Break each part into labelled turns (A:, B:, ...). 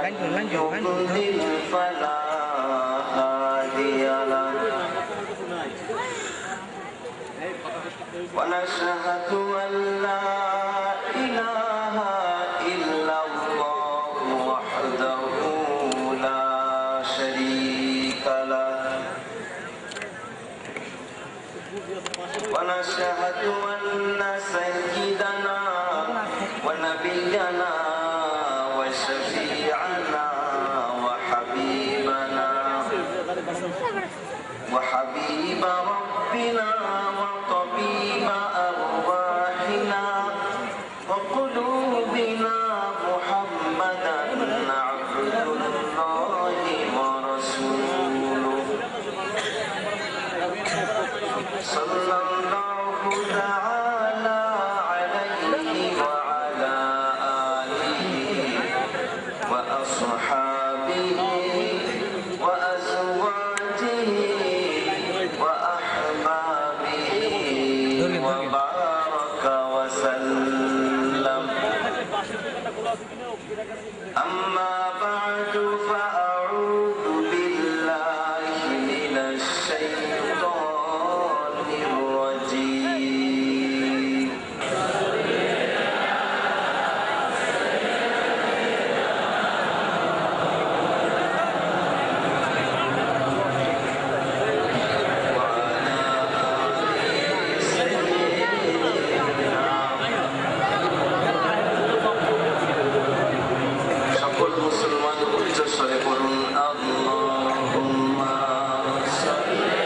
A: يضلل فلا هادي له ونشهد أن لا إله إلا الله وحده لا شريك له ونشهد أن سيدنا ونبينا وشفيعنا وحبيب ربنا وطبيب أرواحنا وقلوبنا محمدا عبد الله ورسوله صلى الله تعالى عليه وعلى آله وأصحابه وأزواجه وأحبابه وبارك وسلم أما بعد فأعوذ بالله من الشيطان الرجيم সকল মুসলমান উচ্চ স্বরে বলুন আল্লাহুম্মা সাল্লি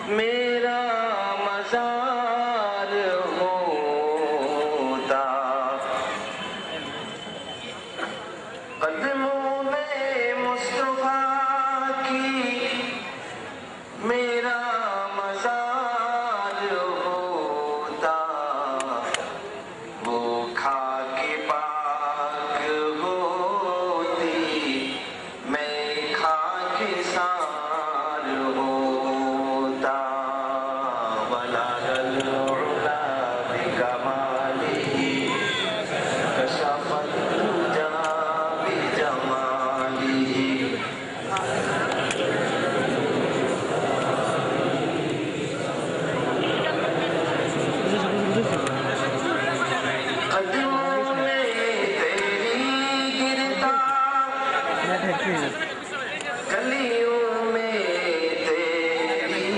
A: मेरा मज़ार होता कदमों में मुस्तफा की मेरा मज़ार होता वो खाके पाक होती मैं खाके सार होता गलियों में तेरी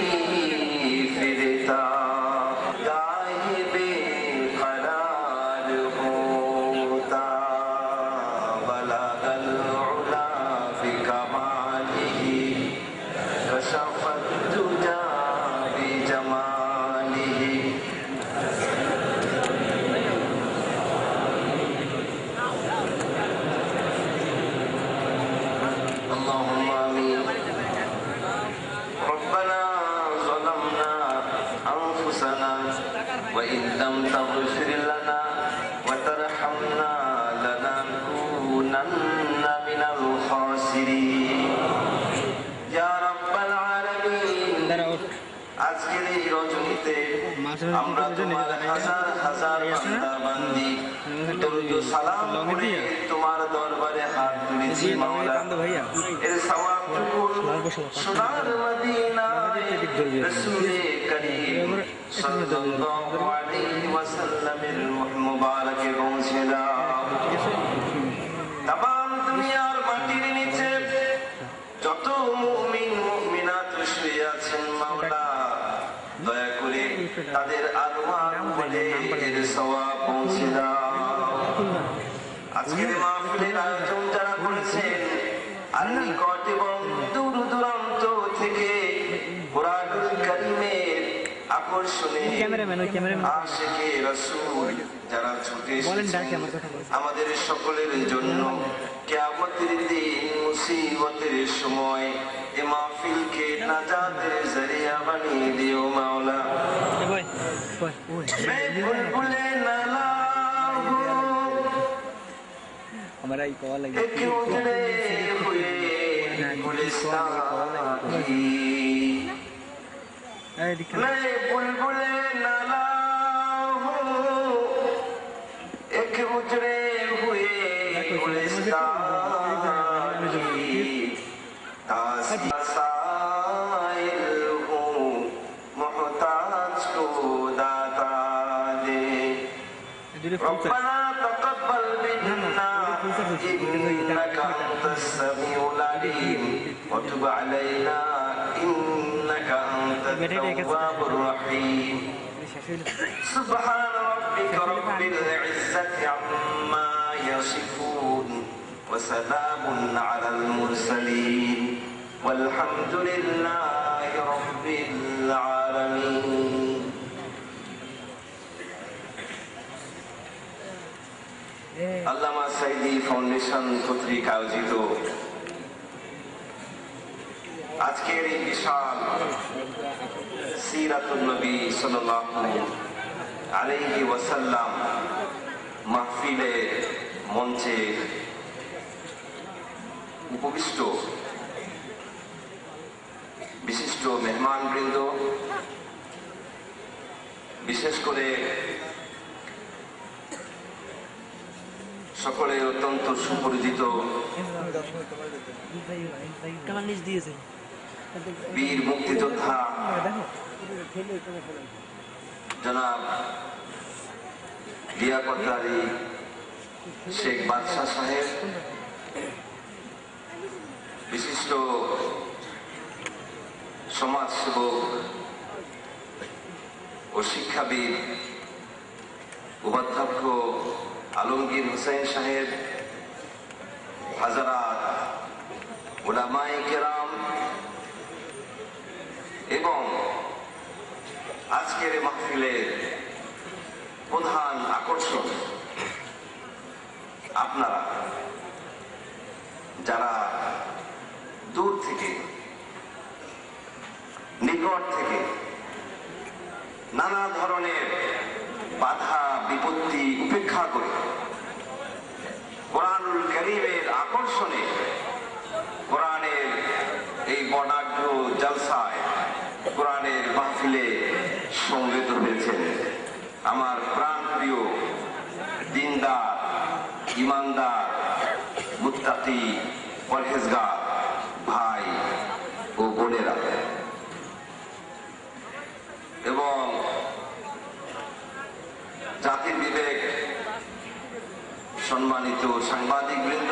A: फिरता गाहे बेकरार होता बलगल उला बिकमालिही कशफत दुजा बिजमालिही اللهم آمين ربنا ظلمنا أنفسنا وإن لم تغفر لنا وترحمنا لنكونن من الخاسرين يا رب العالمين আজকের এই রজনীতে আমরা তোমার হাজার হাজার বান্দা বান্দি দরুদ ও সালাম করে তোমার দরবারে হাত তুলেছি মাওলা এর সওয়াবটুকু সোনার মদিনায় রাসূলে করিম সাল্লাল্লাহু আলাইহি ওয়াসাল্লামের মুবারকে পৌঁছে দাও তামাম দুনিয়ার মাটির নিচে যত মুমিন মুমিনাত শুয়ে আছেন মাওলা দয়া করে তাদের আরওয়াহ বলে এর সওয়াব পৌঁছে দাও আজকের মাহফিলের আয়োজন যারা করেছেন আর নিকট এবং দূর দূরান্ত আশিকে রাসূল যারা ছুটে এসেছেন আমাদের সকলের জন্য কিয়ামতের দিন মুসিবতের সময় এ মাহফিলকে নাজাতের জরিয়া বানিয়ে দিও মাওলা। मैं बुलबुले नाला
B: हमारा एक कॉल है
A: एक उजड़े हुए गुलिस्तान की मैं बुलबुले नाला हूँ एक उजड़े हुए गुलिस्तान की साइल हूँ मोहताज को दाता दे रब्बना तक़ब्बल मिन्ना इन्नका अंतस समीउल अलीम व तुब अलैना इन्नका अंतत तव्वाबुर रहीम सुब्हान रब्बिका रब्बिल इज्जति अम्मा यसिफून व सलामुन अलल मुरसलीन والحمد لله رب العالمين। আল্লামা সাঈদী ফাউন্ডেশন কর্তৃক আয়োজিত আজকের এই বিশাল সিরাতুন নবী সাল্লাল্লাহু আলাইহি ওয়াসাল্লাম মাহফিলের মঞ্চে উপবিষ্ট বিশিষ্ট মেহমানবৃন্দ, বিশেষ করে সকলের অত্যন্ত সুপরিচিত বীর মুক্তিযোদ্ধা জনাব লিয়াকত আলী শেখ বাদশাহ সাহেব, বিশিষ্ট সমাজসেবক ও শিক্ষাবিদ উপাধ্যক্ষ আলমগীর হোসেন সাহেব, হাজারাত উলামায়ে কেরাম এবং আজকের মাহফিলের প্রধান আকর্ষণ আপনারা যারা দূর থেকে নিকট থেকে নানা ধরনের বাধা বিপত্তি উপেক্ষা করে কোরআনুল কারীমের আকর্ষণে কোরআনের এই বর্ণাঢ্য জলসায় কোরআনের মাহফিলে সমবেত হয়েছেন আমার প্রাণপ্রিয় দিনদার ইমানদার মুত্তাকি পরহেজগার ভাই ও বোনেরা এবং জাতির বিবেক সম্মানিত সাংবাদিক বৃন্দ,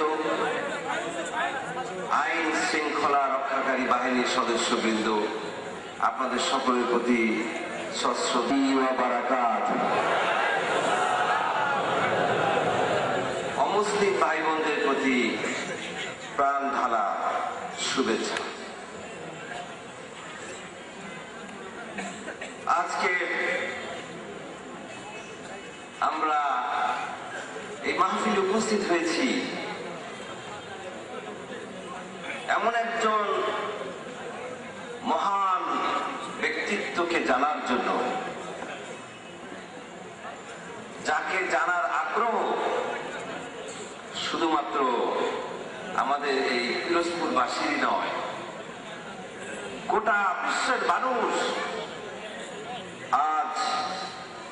A: আইন শৃঙ্খলা রক্ষাকারী বাহিনীর সদস্য বৃন্দ, আপনাদের সকলের প্রতি সশ্রদ্ধা ওয়া বারাকাত। অমুসলিম ভাই বোনদের প্রতি প্রাণ ঢালা শুভেচ্ছা। আজকে আমরা এই মাহফিলে উপস্থিত হয়েছি এমন একজন মহান ব্যক্তিত্বকে জানার জন্য, যাকে জানার আগ্রহ শুধুমাত্র আমাদের এই পিরোজপুরবাসীরই নয়, গোটা বিশ্বের মানুষ আজ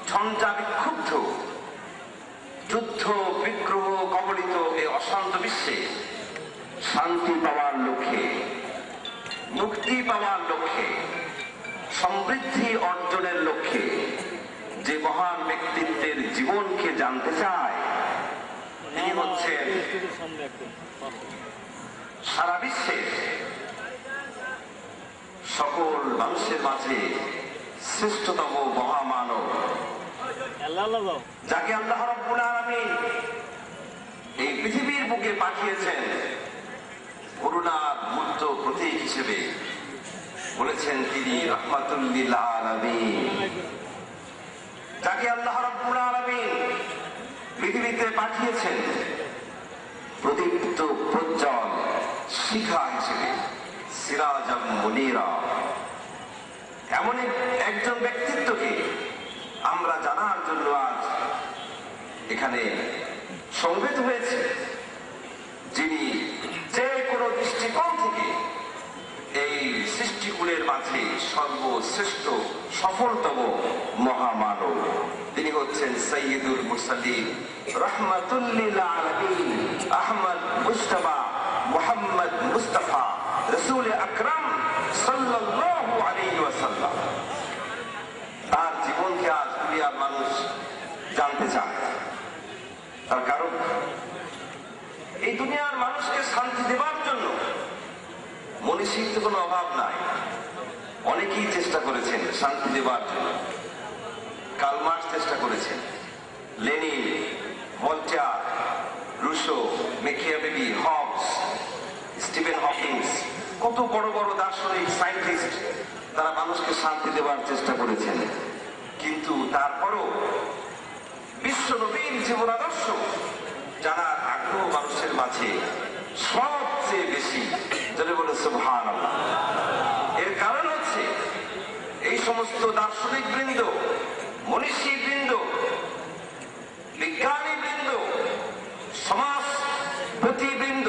A: ঝঞ্ঝা বিক্ষুব্ধ যুদ্ধ বিগ্রহ কবলিত এই অশান্ত বিশ্বে শান্তি পাওয়ার লক্ষ্যে, মুক্তি পাওয়ার লক্ষ্যে, সমৃদ্ধি অর্জনের লক্ষ্যে যে মহান ব্যক্তিত্বের জীবনকে জানতে চায়, তিনি হচ্ছেন সারা বিশ্বে সকল মানুষের মাঝে শ্রেষ্ঠতম মহামানব, যাকে আল্লাহ রাব্বুল আলামিন এই পৃথিবীর বুকে পাঠিয়েছেন করুণার মূর্ত প্রতীক হিসেবে। বলেছেন তিনি রাহমাতুল লিল আলামিন। যাকে আল্লাহ রাব্বুল আলামিন পৃথিবীতে পাঠিয়েছেন প্রদীপ্ত প্রজ্জ্বল শিখা হিসেবে, সিরাজাম মুনীরা। এমন একজন ব্যক্তিত্বকে আমরা জানার জন্য আজ এখানে সমবেত হয়েছে, যিনি যে কোনো দৃষ্টিকোণ থেকে এই সৃষ্টিকুলের মাঝে সর্বশ্রেষ্ঠ সফলতম মহামানব। তিনি হচ্ছেন সাইয়্যিদুল মুরসালিন রাহমাতুল লিল আলামিন আহমদ মুজতবা মুহাম্মদ মুস্তাফা রাসূল আকরাম সাল্লাল্লাহু আলাইহি ওয়াসাল্লাম। তার জীবনকে আজ দুনিয়ার মানুষ জানতে চায়। তার কারণ, এই দুনিয়ার মানুষকে শান্তি দেবার জন্য মনীষীর তো কোনো অভাব নাই। অনেকেই চেষ্টা করেছেন শান্তি দেবার জন্য। কার্ল মার্কস চেষ্টা করেছেন, Lenin, Voltaire, Rousseau, Machiavelli, Hobbes, Stephen Hawkings, কত বড় বড় দার্শনিক, সায়েন্টিস্ট, তারা মানুষকে শান্তি দেবার চেষ্টা করেছেন। কিন্তু তারপরও বিশ্ব নবীর জীবন আদর্শ জানার আগ্রহ মানুষের মাঝে সবচেয়ে বেশি। যদি বলে সুবহানাল্লাহ। এর কারণ হচ্ছে এই সমস্ত দার্শনিক বৃন্দ, মনীষী বৃন্দ, বিজ্ঞানী বৃন্দ, সমাজপতি বৃন্দ,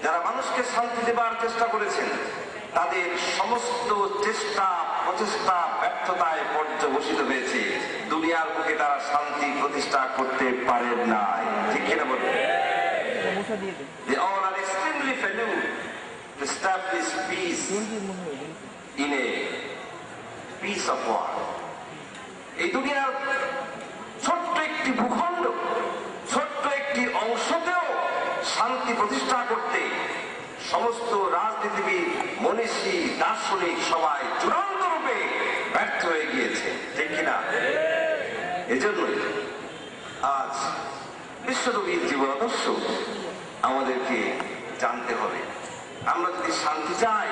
A: যারা মানুষকে শান্তি দেবার চেষ্টা করেছেন, তাদের সমস্ত চেষ্টা প্রচেষ্টা ব্যর্থতায় পর্যবসিত হয়েছে। দুনিয়ার বুকে তারা শান্তি প্রতিষ্ঠা করতে পারেন নাই। ঠিক কিনা বলবেন? They all are extremely failure to establish peace in a piece of war. এই দুনিয়ার ছোট্ট একটি ভূখণ্ড, ছোট্ট একটি অংশতেও শান্তি প্রতিষ্ঠা করতে সমস্ত রাজনীতিবিদ, মনীষী, দার্শনিক সবাই চূড়ান্ত রূপে ব্যর্থ হয়ে গিয়েছে। ঠিক কিনা? এজন্যই আজ বিশ্বনবীর জীবন আদর্শ আমাদেরকে জানতে হবে। আমরা যদি শান্তি চাই,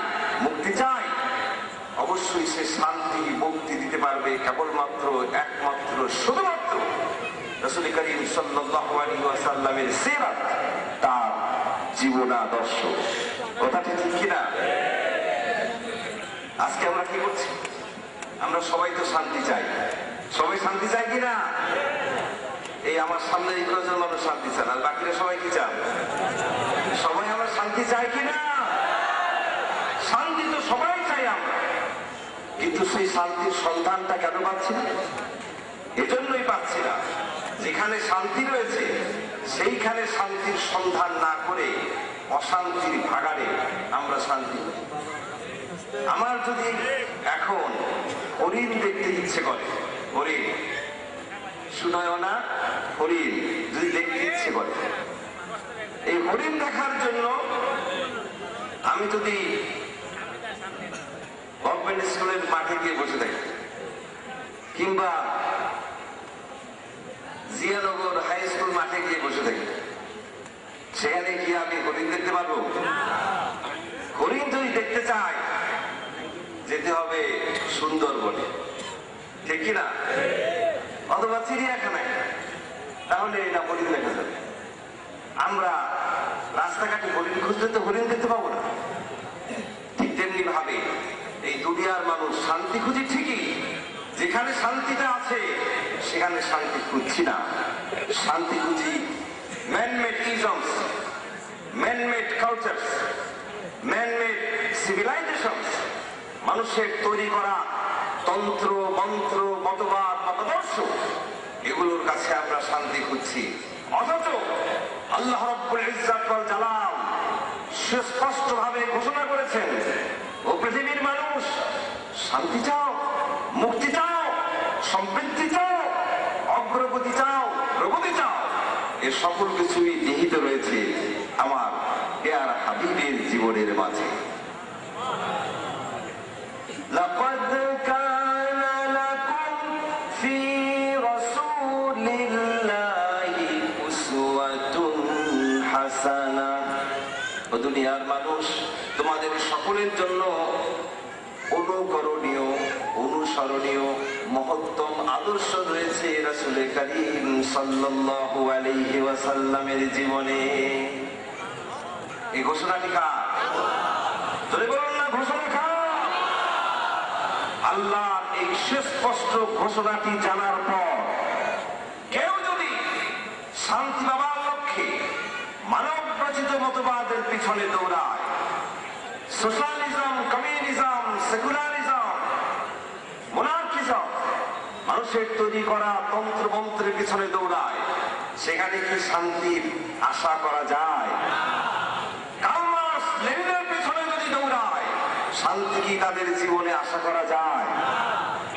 A: মুক্তি চাই, অবশ্যই সে শান্তি মুক্তি দিতে পারবে কেবলমাত্র একমাত্র শুধুমাত্র রাসূল করিম সাল্লাল্লাহু আলাইহি ওয়াসাল্লামের সিরাত, তার জীবন আদর্শ। কথাটি ঠিক কিনা? আজকে আমরা কি করছি? আমরা সবাই তো শান্তি চাই। সবাই শান্তি চাই কিনা? এই আমার সামনে এই কয়েকজন মানুষ শান্তি চান, আর বাকিরা সবাই কি চান? সবাই আমরা শান্তি চাই কিনা? শান্তি তো সবাই চাই আমরা, কিন্তু সেই শান্তির সন্ধানটা কেন পাচ্ছি না? এজন্যই পাচ্ছি না, যেখানে শান্তি রয়েছে সেইখানে শান্তির সন্ধান না করে অশান্তির ভাগাড়ে আমরা শান্তি। আমার যদি এখন হরিণ দেখতে ইচ্ছে করে, হরিণ শুনয় না, হরিণ যদি দেখতে ইচ্ছে করে, এই হরিণ দেখার জন্য আমি যদি গভর্নমেন্ট স্কুলের মাঠে গিয়ে বসে থাকি, কিংবা জিয়ানগর হাই স্কুল মাঠে গিয়ে বসে থাকি, সেখানে গিয়ে আমি হরিণ দেখতে পারবো? হরিণ যদি দেখতে চাই যেতে হবে সুন্দরবনে। ঠিক কিনা? অথবা চিড়িয়াখানায়, তাহলে এটা হরিণ দেখা যাবে। আমরা রাস্তাঘাটে হরিণ খুঁজলে তো হরিণ দেখতে পাবো না। ঠিক তেমনি ভাবে এই দুনিয়ার মানুষ শান্তি খুঁজি ঠিকই, যেখানে শান্তিটা আছে সেখানে শান্তি খুঁজছি না। শান্তি খুঁজি manmade isms, manmade cultures, manmade civilisations, মানুষের তৈরি করা তন্ত্র মন্ত্র মতবাদ মতাদর্শ, এগুলোর কাছে আমরা শান্তি খুঁজছি। অথচ আল্লাহ রাব্বুল ইজ্জত ওয়াল জালাল সুস্পষ্ট ভাবে ঘোষণা করেছেন, ও পৃথিবীর মানুষ, শান্তি চাও, মুক্তি চাও, সমৃদ্ধি চাও, অগ্রগতি চাও, প্রগতি চাও, এর সকল কিছুই নিহিত রয়েছে আমার পেয়ারা হাবিবের জীবনের মাঝে। লাকাদ কানা লাকুম ফি রাসূলিল্লাহি উসওয়াতুন হাসানাহ। ও দুনিয়ার মানুষ, তোমাদের সকলের জন্য অনুকরণীয়, অনুসরণীয় অনুসরণীয় মহত্তম আদর্শ রয়েছে রাসূল করিম সাল্লাল্লাহু আলাইহি ওয়াসাল্লামের জীবনে। এই ঘোষণাটি কার? যদি বলুন না ঘোষণা কার? আল্লাহর এই সুস্পষ্ট ঘোষণাটি জানার পর কেউ যদি শান্তি পাবার লক্ষ্যে মানব রচিত মতবাদের পিছনে দৌড়ায়, সোশ্যালিজম, কমিউনিজম, সেকুলারিজম, মোনার্কিজম, মানুষের তৈরি করা তন্ত্রমন্ত্রের পিছনে দৌড়ায়, সেখানে কি শান্তির আশা করা যায়? কার্ল মার্কস, লেনিনের পিছনে যদি দৌড়ায়, শান্তি কি তাদের জীবনে আশা করা যায়?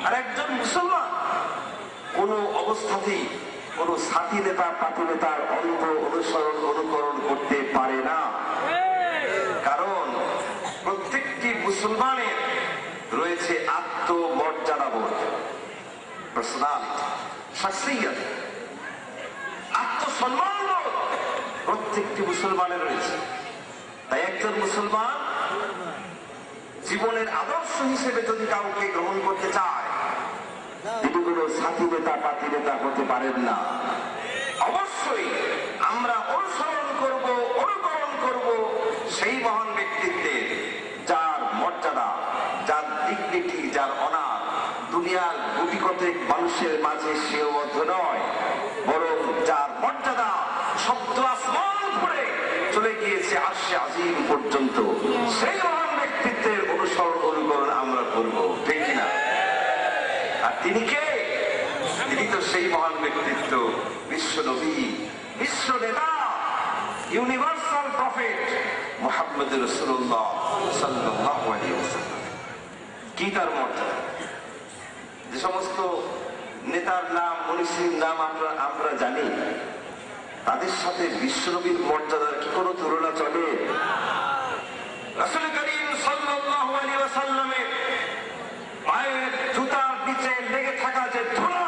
A: আর একজন মুসলমান কোন অবস্থাতেই কোন সাথী নেতা পাতি নেতার অন্ধ অনুসরণ অনুকরণ করতে পারে না। কারণ প্রত্যেকটি মুসলমানের রয়েছে আত্মমর্যাদাবোধ, পার্সোনালিটি, শাখসিয়ত, আত্মসম্মানবোধ প্রত্যেকটি মুসলমানের রয়েছে। তাই একজন মুসলমান জীবনের আদর্শ হিসেবে যদি কাউকে গ্রহণ করতে চায়, তিনি কোনো সাথী নেতা পাতি নেতা হতে পারেন না। অবশ্যই আমরা অনুসরণ করব, অনুকরণ করব সেই মহান ব্যক্তিত্বের, যার মর্যাদা, যার ডিগনিটি, যার অনার দুনিয়ার গুটি কতক মানুষের মাঝে সীমাবদ্ধ নয়, বরং যার মর্যাদা শব্দ আসমান করে চলে গিয়েছে আরশে আজিম পর্যন্ত। সেই মহান ব্যক্তিত্বের অনুসরণ অনুকরণ আমরা করব, ঠিক না? আর তিনি কে? তিনি তো সেই মহান ব্যক্তিত্ব, বিশ্ব নবী, বিশ্ব নেতা, ইউনিভার্সাল প্রফেট মুহাম্মদ রাসূলুল্লাহ সাল্লাল্লাহু আলাইহি ওয়াসাল্লাম। কি তার মর্যাদা! যে সমস্ত নেতার নাম, মনীষীর নাম আমরা জানি, তাদের সাথে বিশ্ব নবীর মর্যাদার কি কোনো তুলনা চলে? রাসূল করিম সাল্লাল্লাহু আলাইহি ওয়াসাল্লামের পায়ের জুতার নিচে লেগে থাকা যে ধুলা,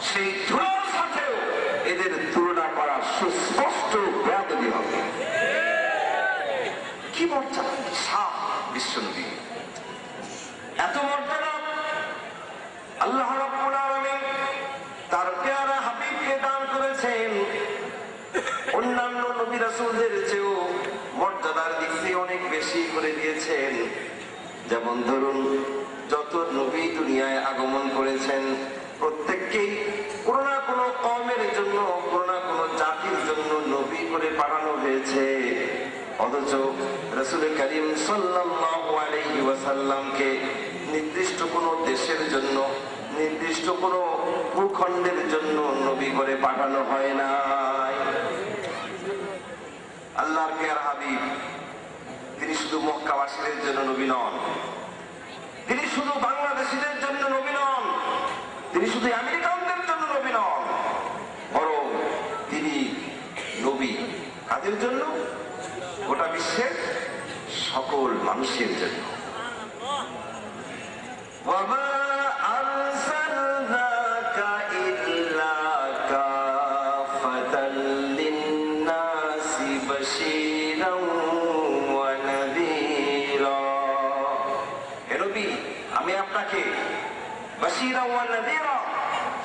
A: সেই ধুলার সাথেও এদের তুলনা করা সুস্পষ্ট বেয়াদবি হবে। কি মর্যাদা! সাফ বিশ্বনবী, এত মর্যাদা আল্লাহ রাব্বুল আলামিন তার পেয়ারা হাবিবকে দান করেছেন। অন্যান্য নবী রাসূলদের চেয়েও মর্যাদার দিক থেকে অনেক বেশি করে দিয়েছেন। যেমন ধরুন, যত নবী দুনিয়ায় আগমন করেছেন, প্রত্যেককেই কোনো না কোনো কওমের জন্য, কোনো না কোনো জাতির জন্য নবী করে পাঠানো হয়েছে। অথচ রাসূল করিম সাল্লাল্লাহু আলাইহি ওয়াসাল্লামকে নির্দিষ্ট কোনো দেশের জন্য, নির্দিষ্ট কোনো ভূখণ্ডের জন্য নবী করে পাঠানো হয় নাই। আল্লাহর পেয়ারা হাবিব, তিনি শুধু মক্কাবাসীদের জন্য নবী নন, তিনি শুধু বাংলাদেশীদের জন্য নবী নন, তিনি শুধু আমেরিকানদের জন্য নবী নন, বরং তিনি নবী কাদের জন্য? গোটা বিশ্বের সকল মানুষের জন্য। আমি আপনাকে বাশীরা ওয়া নাযীরা,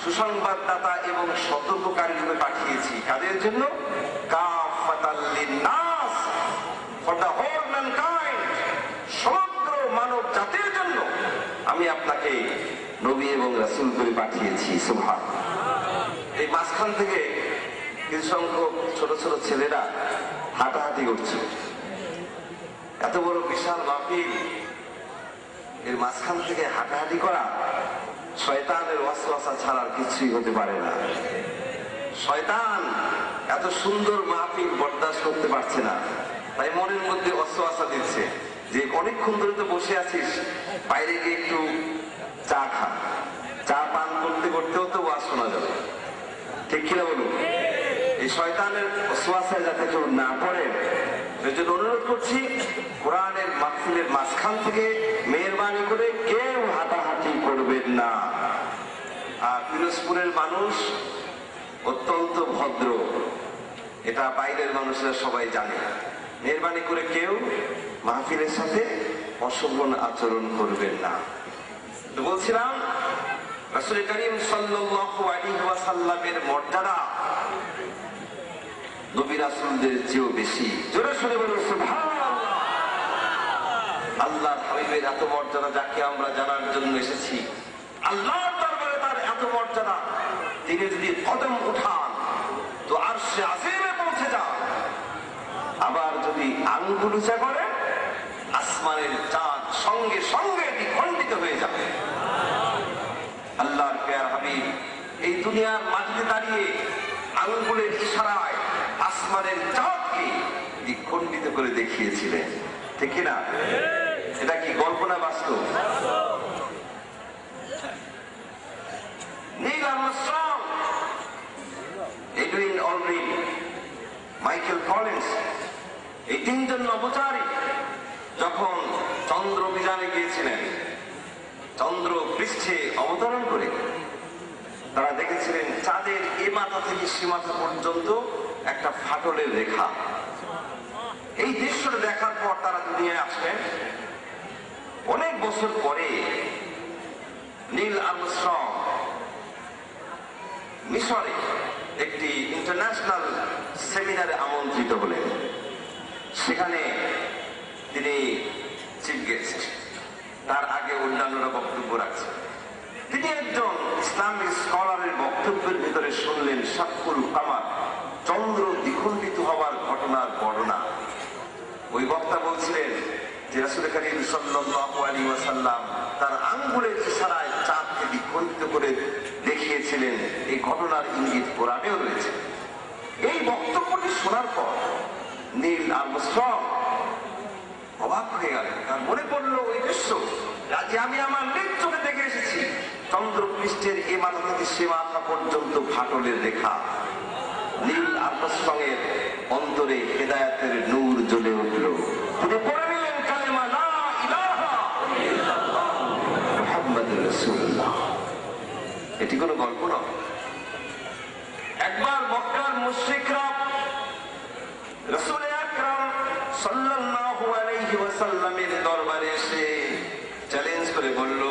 A: সুসংবাদদাতা এবং সতর্ককারী রূপে পাঠিয়েছি। কাদের জন্য? কাফাতাল লিন্নাস, ফর দ্য হোল ম্যানকাইন্ড, সমগ্র মানব জাতির জন্য আমি আপনাকে নবী এবং রাসূল করে পাঠিয়েছি। সুবহানাল্লাহ। এই মাঝখান থেকে কিছু সংখ্যক ছোট ছোট ছেলেরা হাঁটাহাঁটি করছে। এত বড় বিশাল মাহফিল, এর মাঝখান থেকে হাঁটাহাঁটি করা শয়তানের ওয়াসওয়াসা ছাড়ার কিছুই হতে পারে না। শয়তান এত সুন্দর মাহফিল বরদাস্ত করতে পারছে না, তাই মনের মধ্যে ওয়াসওয়াসা দিচ্ছে যে অনেকক্ষণ ধরে তো বসে আছিস, বাইরে গিয়ে একটু চা খা। চা পান করতে করতেও তো ওয়াজ শোনা যাবে, ঠিক কিনা বলুন? এই শয়তানের ওয়াসওয়াসায় যাতে কেউ না পড়ে, সেই জন্য অনুরোধ করছি, কোরআনের মাহফিলের মাঝখান থেকে মেহেরবানি করে কেউ হাঁটাহাঁটি করবেন না। আর পিরোজপুরের মানুষ অত্যন্ত ভদ্র, এটা বাইরের মানুষরা সবাই জানে। মেহেরবানি করে কেউ মাহফিলের সাথে অশোভন আচরণ করবেন না। তো বলছিলাম রাসূল করিম সাল্লাল্লাহু আলাইহি ওয়াসাল্লামের মর্যাদা নবী রাসূলদের চেয়েও বেশি। জোরে শুনে বলুন সুবহানাল্লাহ। আল্লাহর হাবিবের এত মর্যাদা, যাকে আমরা জানার জন্য এসেছি, আল্লাহর দরবারে তার এত মর্যাদা, তিনি যদি কদম উঠান তো আরশে আজিমে পৌঁছে যান, আবার যদি আঙ্গুল উঁচা করেন আসমানের চাঁদ সঙ্গে সঙ্গে দ্বিখণ্ডিত হয়ে যাবে। আল্লাহর প্যার হাবিব এই দুনিয়ার মাটিতে দাঁড়িয়ে আঙ্গুলের ইশারায় আসমানের চাঁদকে দ্বিখণ্ডিত করে দেখিয়েছিলেন, ঠিক কিনা? এটা কি গল্প না বাস্তব? Neil Armstrong, Edwin Aldrin, Michael Collins, এই তিনজন নভোচারী যখন চন্দ্র অভিযানে গিয়েছিলেন, চন্দ্র পৃষ্ঠে অবতরণ করে তারা দেখেছিলেন চাঁদের এ মাথা থেকে সে মাথা পর্যন্ত একটা ফাটলের রেখা। এই দৃশ্যটা দেখার পর তারা দুনিয়ায় আসলেন। অনেক বছর পরে নীল আর্মস্ট্রং মিশরে একটি ইন্টারন্যাশনাল সেমিনারে আমন্ত্রিত হলেন। সেখানে তিনি চিফ গেস্ট, তার আগে অন্যান্যরা বক্তব্য রাখছেন। তিনি একজন ইসলামিক স্কলারের বক্তব্যের ভিতরে শুনলেন শাক্কুল কামার, চন্দ্র দ্বিখণ্ডিত হওয়ার ঘটনার বর্ণনা। ওই বক্তা বলছিলেন যে রাসূল করিম সাল্লাল্লাহু আলাইহি ওয়াসাল্লাম তার আঙ্গুলের ইশারায় চাঁদকে দ্বিখণ্ডিত করে দেখিয়েছিলেন। এই ঘটনার ইঙ্গিত কোরআনেও রয়েছে। এই বক্তব্যটি শোনার পর নীল আর্মস্ট্রং অবাক হয়ে গেলেন। তার মনে পড়লো ওই দৃশ্য যে আমি আমার নিজ চোখে দেখে এসেছি, চন্দ্র পৃষ্ঠের এ মাথা থেকে সে মাথা পর্যন্ত ফাটলের রেখা। নীল আর্মস্ট্রং এর অন্তরে হেদায়েতের নূর জ্বলে উঠল। তিনি পড়ে নিলেন কালেমা লা ইলাহা ইল্লাল্লাহ মুহাম্মাদুর রাসূলুল্লাহ। এটি কোনো গল্প নয়। একবার মক্কার মুশরিকরা রাসূল আকরাম সাল্লাল্লাহু আলাইহি ওয়াসাল্লামের দরবারে এসে চ্যালেঞ্জ করে বলল,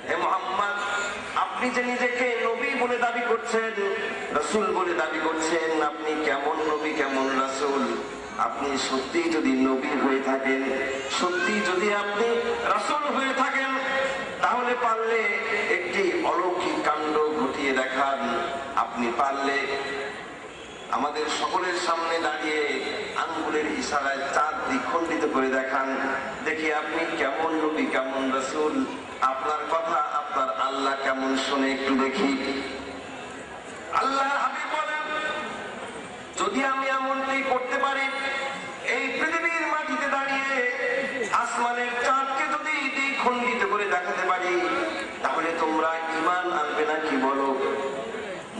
A: হে মুহাম্মদ, আপনি যে নিজেকে নবী বলে দাবি করছেন, রাসূল বলে দাবি করছেন, আপনি কেমন নবী কেমন রাসূল? আপনি সত্যি যদি নবী হয়ে থাকেন, সত্যি যদি আপনি রাসূল হয়ে থাকেন, তাহলে পারলে একটি অলৌকিক কাণ্ড ঘটিয়ে দেখান। আপনি পারলে আমাদের সকলের সামনে দাঁড়িয়ে আঙ্গুলের ইশারায় চাঁদ দ্বিখণ্ডিত করে দেখান, দেখি আপনি কেমন নবী কেমন রাসূল, আপনার কথা আপনার আল্লাহ কেমন শুনে একটু দেখি। আল্লাহর হাবিব বলেন, যদি আমি এমনটি করতে পারি, এই পৃথিবীর মাটিতে দাঁড়িয়ে আসমানের চাঁদকে যদি দ্বিখণ্ডিত করে দেখাতে পারি, তাহলে তোমরা ঈমান আনবে না কি বলো?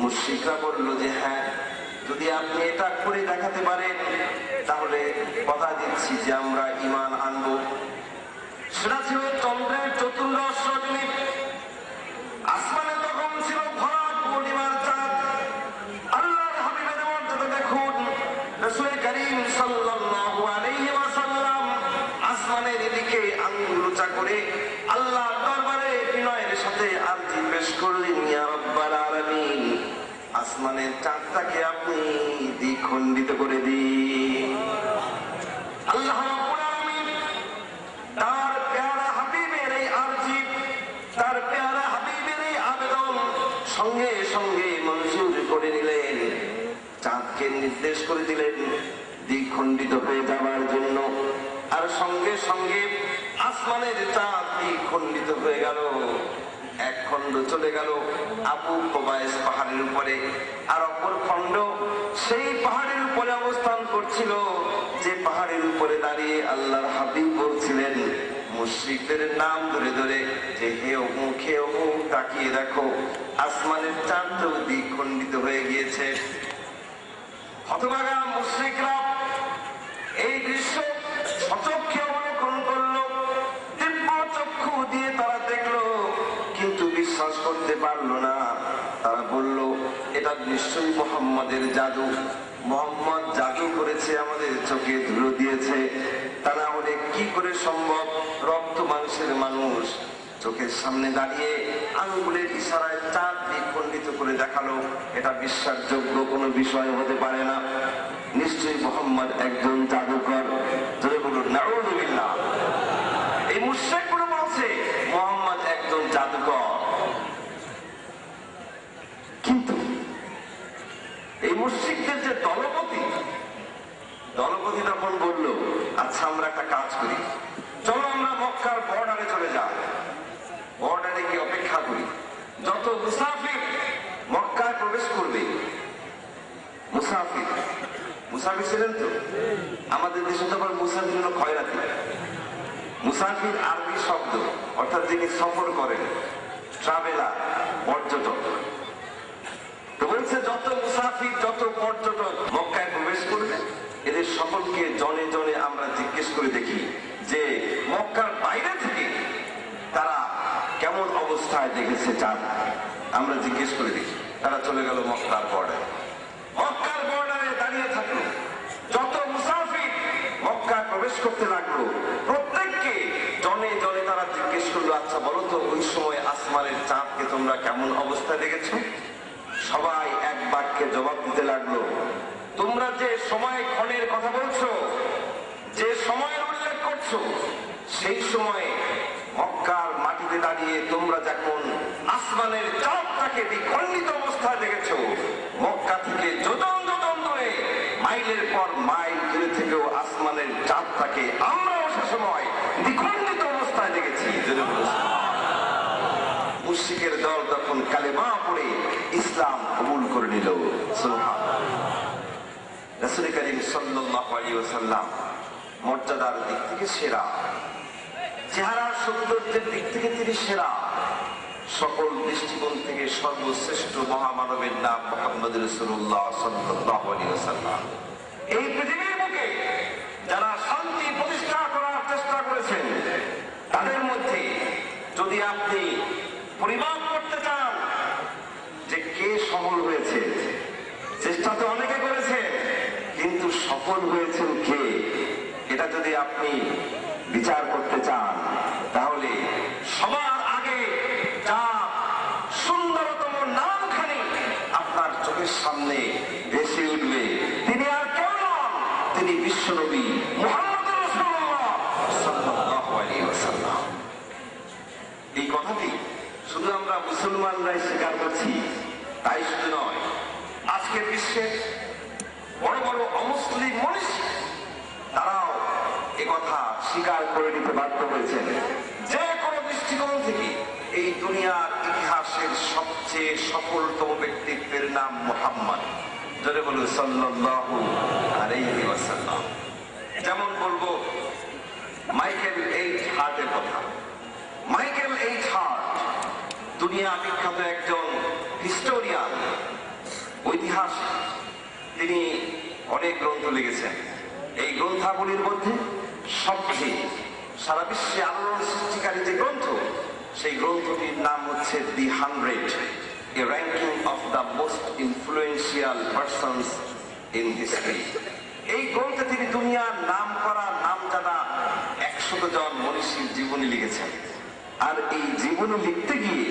A: মুশরিকরা বলল যে হ্যাঁ, যদি আপনি এটা করে দেখাতে পারেন তাহলে কথা দিচ্ছি যে আমরা ঈমান আনব। সেটা ছিল চন্দ্রের চতুর্দশ রজনী। আসমানে তখন ছিল ভরাট পূর্ণিমার চাঁদ। আল্লাহর হাবিবের মর্যাদা দেখুন। রাসূল করিম সাল্লাল্লাহু আলাইহি ওয়াসাল্লাম আসমানের দিকে আঙ্গুল উঁচা করে আল্লাহর দরবারে বিনয়ের সাথে আরজি পেশ করলেন, ইয়া রাব্বাল আলামিন, আসমানের চাঁদটাকে আপনি দ্বিখণ্ডিত করে দিন। আল্লাহ রাব্বুল আলামিন তার প্যারা হাবিবের এই আরজি, তার প্যারা হাবিবের এই আবেদন সঙ্গে সঙ্গে মঞ্জুর করে নিলেন। চাঁদকে নির্দেশ করে দিলেন দ্বিখণ্ডিত হয়ে যাওয়ার জন্য, আর সঙ্গে সঙ্গে আসমানের চাঁদ দ্বিখণ্ডিত হয়ে গেল। এক খণ্ড চলে গেল আবু কুবাইস পাহাড়ের উপরে, আর অপর খণ্ড সেই পাহাড়ের উপরে অবস্থান করছিল, যে পাহাড়ের উপরে দাঁড়িয়ে আল্লাহর হাবিব বলছিলেন মুশরিকদের নাম ধরে ধরে যে হে অমুক হে অমুক, তাকিয়ে দেখো আসমানের চাঁদও দ্বিখণ্ডিত হয়ে গিয়েছে। হতভাগা মুশরিকরা এই দৃশ্য সচক্ষে অবলোকন করলো, দিব্য চক্ষু দিয়ে তারা দেখলো, কিন্তু বিশ্বাস করতে পারলো না। তারা বলল, এটা নিশ্চয়ই মুহাম্মাদের জাদু, মুহাম্মদ জাদু করেছে, আমাদের চোখে ধুলো দিয়েছে। তা না হলে কি করে সম্ভব? রক্ত মাংসের মানুষ, চোখের সামনে দাঁড়িয়ে আঙ্গুলের ইশারায় চাঁদ দ্বিখণ্ডিত করে দেখালো, এটা বিশ্বাসযোগ্য কোনো বিষয় হতে পারে না, নিশ্চয়ই মোহাম্মদ একজন জাদুকর। যদি বলুন নাউযুবিল্লাহ। এই মুশরিকগুলো বলছে মোহাম্মদ একজন জাদুকর। কিন্তু এই মুশরিকদের যে দলপতি তখন বলল, আচ্ছা আমরা একটা কাজ করি, চলো আমরা মক্কার বর্ডারে চলে যাই, বর্ডারে গিয়ে অপেক্ষা করি, যত মুসাফির মক্কায় প্রবেশ করবে, মুসাফির ছিলেন তো আমাদের দেশে, তো আবার মুসাফির হলো খয়রাতি। মুসাফির আরবি শব্দ, অর্থাৎ যিনি সফর করেন, ট্রাভেলার, পর্যটক। তো বলছে যত মুসাফির যত পর্যটক মক্কায় প্রবেশ করবে, এদের সকলকে জনে জনে আমরা জিজ্ঞেস করে দেখি যে মক্কার বাইরে থেকে তারা কেমন অবস্থায় দেখেছে চাঁদ, আমরা জিজ্ঞেস করে দেখি। তারা চলে গেল মক্কার বর্ডারে, মক্কার বর্ডারে দাঁড়িয়ে থাকলো, যত মুসাফির মক্কায় প্রবেশ করতে লাগলো, প্রত্যেককে জনে জনে তারা জিজ্ঞেস করলো, আচ্ছা বলো তো ওই সময় আসমানের চাঁদকে তোমরা কেমন অবস্থায় দেখেছো? সবাই এক বাক্যে জবাব দিতে লাগলো, তোমরা যে সময় ক্ষণের কথা বলছো, যে সময়ের উল্লেখ করছো, সেই সময়ে মক্কার মাটিতে দাঁড়িয়ে তোমরা যখন আসমানের চাঁদটাকে দ্বিখণ্ডিত অবস্থায় দেখেছো, মক্কা থেকে যোজন যোজন দূরে মাইলের পর মাইল দূরে থেকেও আসমানের চাঁদটাকে আমরাও সে সময় দ্বিখণ্ডিত অবস্থায় দেখেছি। মুশরিকের দল তখন কালেমা পড়ে ইসলাম কবুল করে নিল। সুবহানাল্লাহ। রাসূল করিম সাল্লাল্লাহু আলাইহি ওয়াসাল্লাম মর্যাদার দিক থেকে সেরা, চেহারার সৌন্দর্যের দিক থেকে তিনি সেরা, সকল দৃষ্টিকোণ থেকে সর্বশ্রেষ্ঠ মহামানবের নাম মুহাম্মদ রাসূলুল্লাহ সাল্লাল্লাহু আলাইহি ওয়াসাল্লাম। এই পৃথিবীর বুকে যারা শান্তি প্রতিষ্ঠা করার চেষ্টা করেছেন, তাদের মধ্যে যদি আপনি পরিমাপ করতে চান যে কে সফল হয়েছে, চেষ্টা তো অনেকে করেছে, কিন্তু সফল হয়েছেন কে, এটা যদি আপনি বিচার করতে চান, তাহলে সবার আগে যা সুন্দরতম নামখানি আপনার চোখের সামনে ভেসে উঠবে, তিনি আর কেউ নন, তিনি বিশ্বনবী মুহাম্মদ রাসূলুল্লাহ সাল্লাল্লাহু আলাইহি ওয়াসাল্লাম। এই কথাটি শুধু আমরা মুসলমানরাই স্বীকার করছি তাই শুধু নয়, আজকের বিশ্বের বড় বড় অমুসলিম মনীষী তারাও একথা স্বীকার করে নিতে বাধ্য হয়েছেন। যে কোনো দৃষ্টিকোণ থেকে এই দুনিয়ার ইতিহাসের সবচেয়ে সফলতম ব্যক্তিত্বের নাম মুহাম্মদ, যারা বলুন সাল্লাল্লাহু আলাইহি ওয়াসাল্লাম। যেমন বলবো মাইকেল এইচ হার্টের কথা। মাইকেল এইচ হার্ট দুনিয়া বিখ্যাত একজন হিস্টোরিয়ান, ঐতিহাসিক। তিনি অনেক গ্রন্থ লিখেছেন। এই গ্রন্থাবলীর মধ্যে সবচেয়ে সারা বিশ্বে আলোড়ন সৃষ্টিকারী যে গ্রন্থ, সেই গ্রন্থটির নাম হচ্ছে দি 100, এ ranking of the most influential persons in history. এই গ্রন্থে তিনি দুনিয়ার নাম করা নামজাদা 100 জন মনীষীর জীবনী লিখেছেন। আর এই জীবনী লিখতে গিয়ে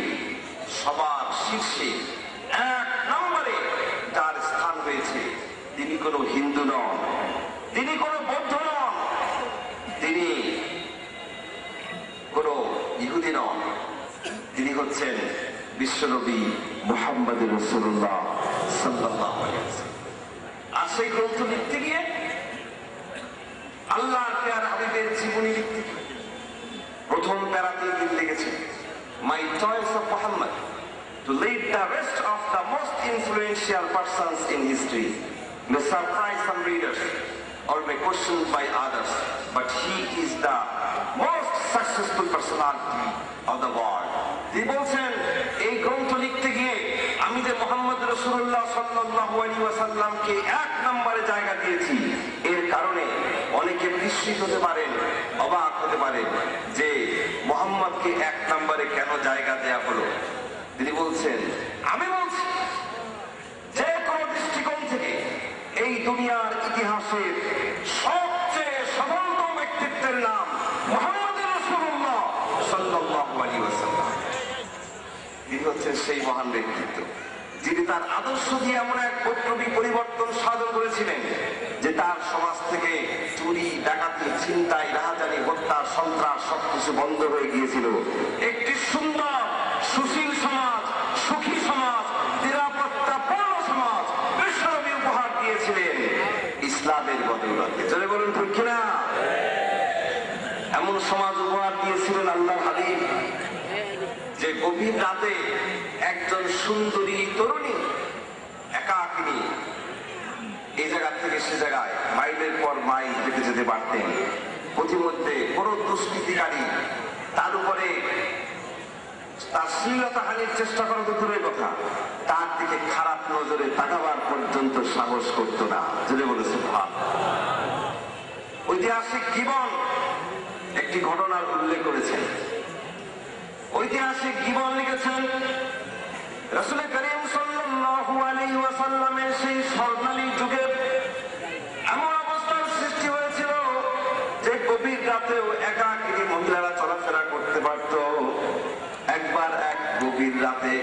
A: সবার শীর্ষে 1 নম্বরে তার স্থান হয়েছে, তিনি কোনো হিন্দু নন, তিনি কোনো বৌদ্ধ নন, তিনি কোনো ইহুদি নন, তিনি হচ্ছেন বিশ্বনবী মুহাম্মদ রাসূলুল্লাহ সাল্লাল্লাহু আলাইহি ওয়াসাল্লাম। আর সেই গ্রন্থ লিখতে গিয়ে, আল্লাহর প্যারা হাবিবের জীবনী লিখতে গিয়ে প্রথম প্যারাতে তিনি লিখেছেন, মাই choice of Muhammad to lead the rest of the most influential persons in history may surprise some readers or may question by others, but he is the most successful personality of the world. তিনি বলছেন, এই গ্রন্থ লিখতে গিয়ে আমি যে মুহাম্মদ রাসূলুল্লাহ সাল্লাল্লাহু আলাইহি ওয়াসাল্লামকে 1 নম্বরে জায়গা দিয়েছি, এর কারণে অনেকে বিস্মিত হতে পারেন, অবাক হতে পারেন যে মুহাম্মদকে 1 নম্বরে কেন জায়গা দেয়া হলো। তিনি বলছেন, আমি বলছি যে কোনো দৃষ্টিকোণ থেকে এই দুনিয়ার ইতিহাসের সবচেয়ে সফলতম ব্যক্তিত্বের নাম মুহাম্মদ রাসূলুল্লাহ সাল্লাল্লাহু আলাইহি ওয়াসাল্লাম। তিনি হচ্ছেন সেই মহান ব্যক্তিত্ব যিনি তার আদর্শ দিয়ে এমন এক বৈপ্লবিক পরিবর্তন সাধন করেছিলেন যে তার সমাজ থেকে চুরি, ডাকাতি, ছিনতাই, রাহাজানি, হত্যা, সন্ত্রাস সবকিছু বন্ধ হয়ে গিয়েছিল। একটি সুন্দর সুশীল সমাজ, সুখী সমাজ, নিরাপত্তাপূর্ণ সমাজ বিশ্বনবী উপহার দিয়েছিলেন ইসলামের বদৌলতে। চলে বলুন ঠিক কিনা? এমন সমাজ উপহার দিয়েছিলেন আল্লাহর হাবিব যে গভীর রাতে একজন সুন্দরী তরুণী একাকিনী এই জায়গা থেকে সে জায়গায় মাইলের পর মাইল হেঁটে যেতে পারতেন। প্রতিমধ্যে কোন দুষ্কৃতিকারী তার উপরে তার শ্লীলতা হানির চেষ্টা করা তো দূরের কথা, তার দিকে খারাপ নজরে তাকাবার পর্যন্ত সাহস করত না। যদি বলেছে ভাব ঐতিহাসিক জীবন একটি ঘটনার উল্লেখ করেছেন। ঐতিহাসিক জীবন লিখেছেন রাসূল করিম সাল্লাল্লাহু আলাইহি ওয়াসাল্লামের সেই স্বর্ণালী যুগে এমন অবস্থার সৃষ্টি হয়েছিল যে গভীর রাতেও একাকিনী মহিলারা চলাফেরা করতে পারত। একবার এক গভীর রাতে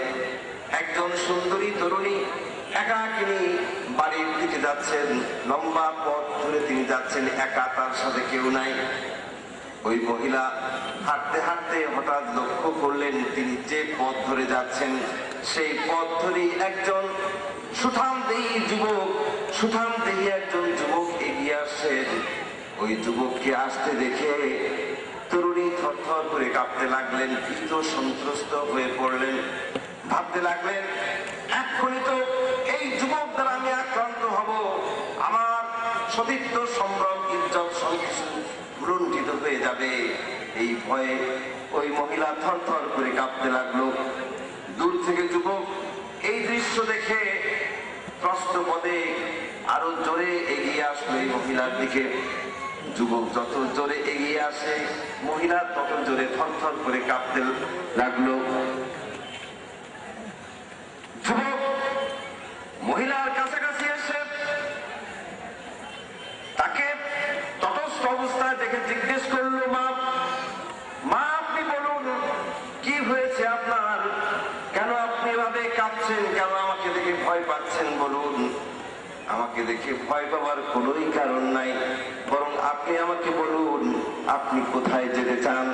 A: একজন সুন্দরী তরুণী একাকিনী বাড়ির দিকে যাচ্ছেন। লম্বা পথ ধরে তিনি যাচ্ছেন একা, তার সাথে কেউ নাই। ওই মহিলা হাঁটতে হাঁটতে হঠাৎ লক্ষ্য করলেন তিনি যে পথ ধরে যাচ্ছেন সেই পথ ধরেই একজন সুঠামদেহী একজন যুবক এগিয়ে আসছেন। ওই যুবককে আসতে দেখে তরুণী থরথর করে কাঁপতে লাগলেন, ভীত সন্ত্রস্ত হয়ে পড়লেন। ভাবতে লাগলেন এক্ষুনি তো এই যুবক দ্বারা আমি আক্রান্ত হব, আমার সতীত্ব, সম্ভ্রম, ইজ্জত সবকিছু লুণ্ঠিত হয়ে যাবে। এই ভয়ে ওই মহিলা থরথর করে কাঁপতে লাগলো। দূর থেকে যুবক এই দৃশ্য দেখে ত্রস্ত পদে আরো জোরে এগিয়ে আসলো এই মহিলার দিকে। যুবক যত জোরে এগিয়ে আসে মহিলা তত জোরে থরথর করে কাঁপতে লাগলো। যুবক মহিলার কাছাকাছি এসে তাকে তটস্থ অবস্থায় দেখে জিজ্ঞেস করলো, মা আপনি বলুন কি হয়েছে আপনার, কেন আপনি এভাবে কাঁপছেন, কেন আমাকে দেখে ভয় পাচ্ছেন বলুন। আমাকে দেখে ভয় পাওয়ার কোনোই কারণ নাই, বরং আপনি আমাকে বলুন আপনি কোথায় যেতে চান,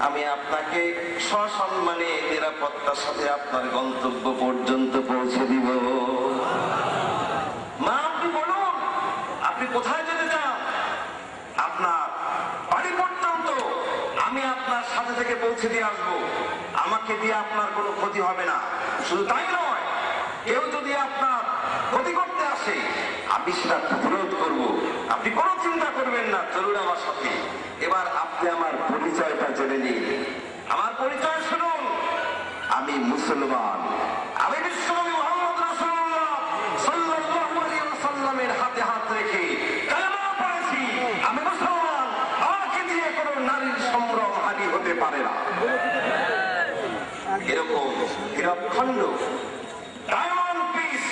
A: আমি আপনাকে সসম্মানে নিরাপত্তার সাথে আপনার গন্তব্য পর্যন্ত পৌঁছে দিব। মা আপনি বলুন আপনি কোথায় যেতে চান, আপনার বাড়ি পর্যন্ত আমি আপনার সাথে থেকে পৌঁছে দিয়ে আসবো, আমাকে দিয়ে আপনার কোনো ক্ষতি হবে না। শুধু তাই নয়, কেউ যদি আপনার ক্ষতি করতে আসে আমি সেটা প্রতিরোধ করব, আপনি কোনো চিন্তা করবেন না, চলুন আমার সাথে। এবার আপনি আমার পরিচয়টা জেনে নিন। আমার পরিচয় শুনুন, আমি মুসলমান, আমি বিশ্বনবী মুহাম্মদ রাসূলুল্লাহ সাল্লাল্লাহু আলাইহি ওয়াসাল্লামের হাতে হাত রেখে কালেমা পড়েছি, আমি মুসলমান, আমাকে দিয়ে কোনো নারীর সম্ভ্রম হানি হতে পারে না। এরকম হীরকখণ্ড ডায়মন্ড পিস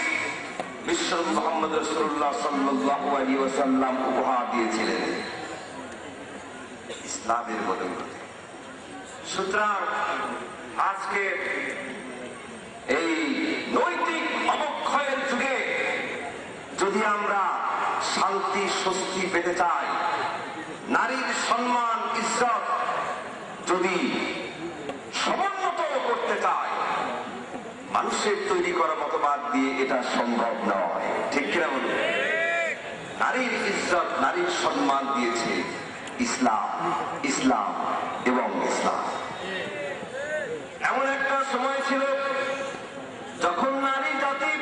A: বিশ্বনবী মুহাম্মদ রাসূলুল্লাহ সাল্লাল্লাহু আলাইহি ওয়াসাল্লাম উপহার দিয়েছিলেন ইসলামের বদৌলতে। সুতরাং আজকে এই নৈতিক অবক্ষয়ের যুগে যদি আমরা শান্তি স্বস্তি পেতে চাই, নারীর সম্মান ইজ্জত যদি সমুন্নত করতে চাই, মানুষের তৈরি করা মতবাদ দিয়ে এটা সম্ভব নয়। ঠিক কিনা বলুন? নারীর ইজ্জত, নারীর সম্মান দিয়েছে ইসলাম, ইসলাম এবং ইসলাম। এমন একটা সময় ছিল যখন নারী জাতি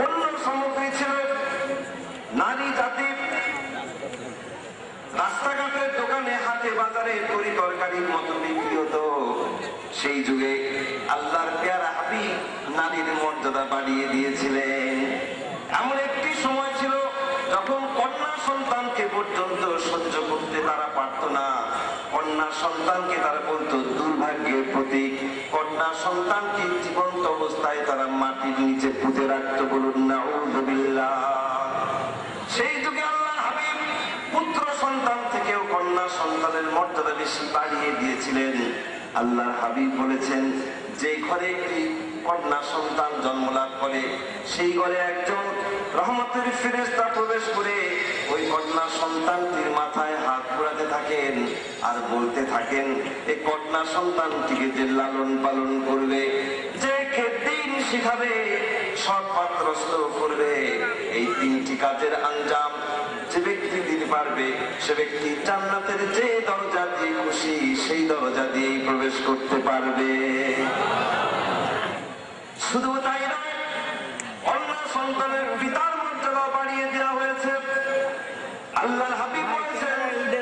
A: অন্য সামগ্রী ছিল, নারী জাতি রাস্তাঘাটের দোকানে, হাটে বাজারে তরি তরকারির মতো বিক্রি হতো। সেই যুগে আল্লাহর পেয়ারা হাবিব নারীর মর্যাদা বাড়িয়ে দিয়েছিলেন। এমন একটি সময় ছিল যখন কন্যা সন্তানকে পর্যন্ত সহ্য করতে তারা পারত না। কন্যা সন্তানকে তারা বলতো দুর্ভাগ্যের প্রতীক। কন্যা সন্তানকে জীবন্ত অবস্থায় তারা মাটির নিচে পুঁতে রাখত। বলুন নাউযুবিল্লাহ। সেই যুগে আল্লাহর হাবিব পুত্র সন্তান থেকেও কন্যা সন্তানের মর্যাদা বেশি বাড়িয়ে দিয়েছিলেন। আল্লাহর হাবিব বলেছেন যে ঘরে একটি কন্যা সন্তান জন্মলাভ করে সেই ঘরে একজন রহমতের ফেরেশতা প্রবেশ করে ওই কন্যা সন্তানটির মাথায় হাত ঘোরাতে থাকেন আর বলতে থাকেন এই কন্যা সন্তানটিকে যে লালন পালন করবে, যে দিন শিখাবে, সৎ পাত্রস্থ করবে, এই তিনটি কাজের আঞ্জাম যে ব্যক্তি দিতে পারবে সে ব্যক্তি জান্নাতের যে দরজা দিয়ে খুশি সেই দরজা দিয়েই প্রবেশ করতে পারবে। শুধু তাই নয়, অন্য সন্তানের পিতার মর্যাদা বাড়িয়ে দেওয়া হয়েছে। আল্লাহর হাবিব বলেছেন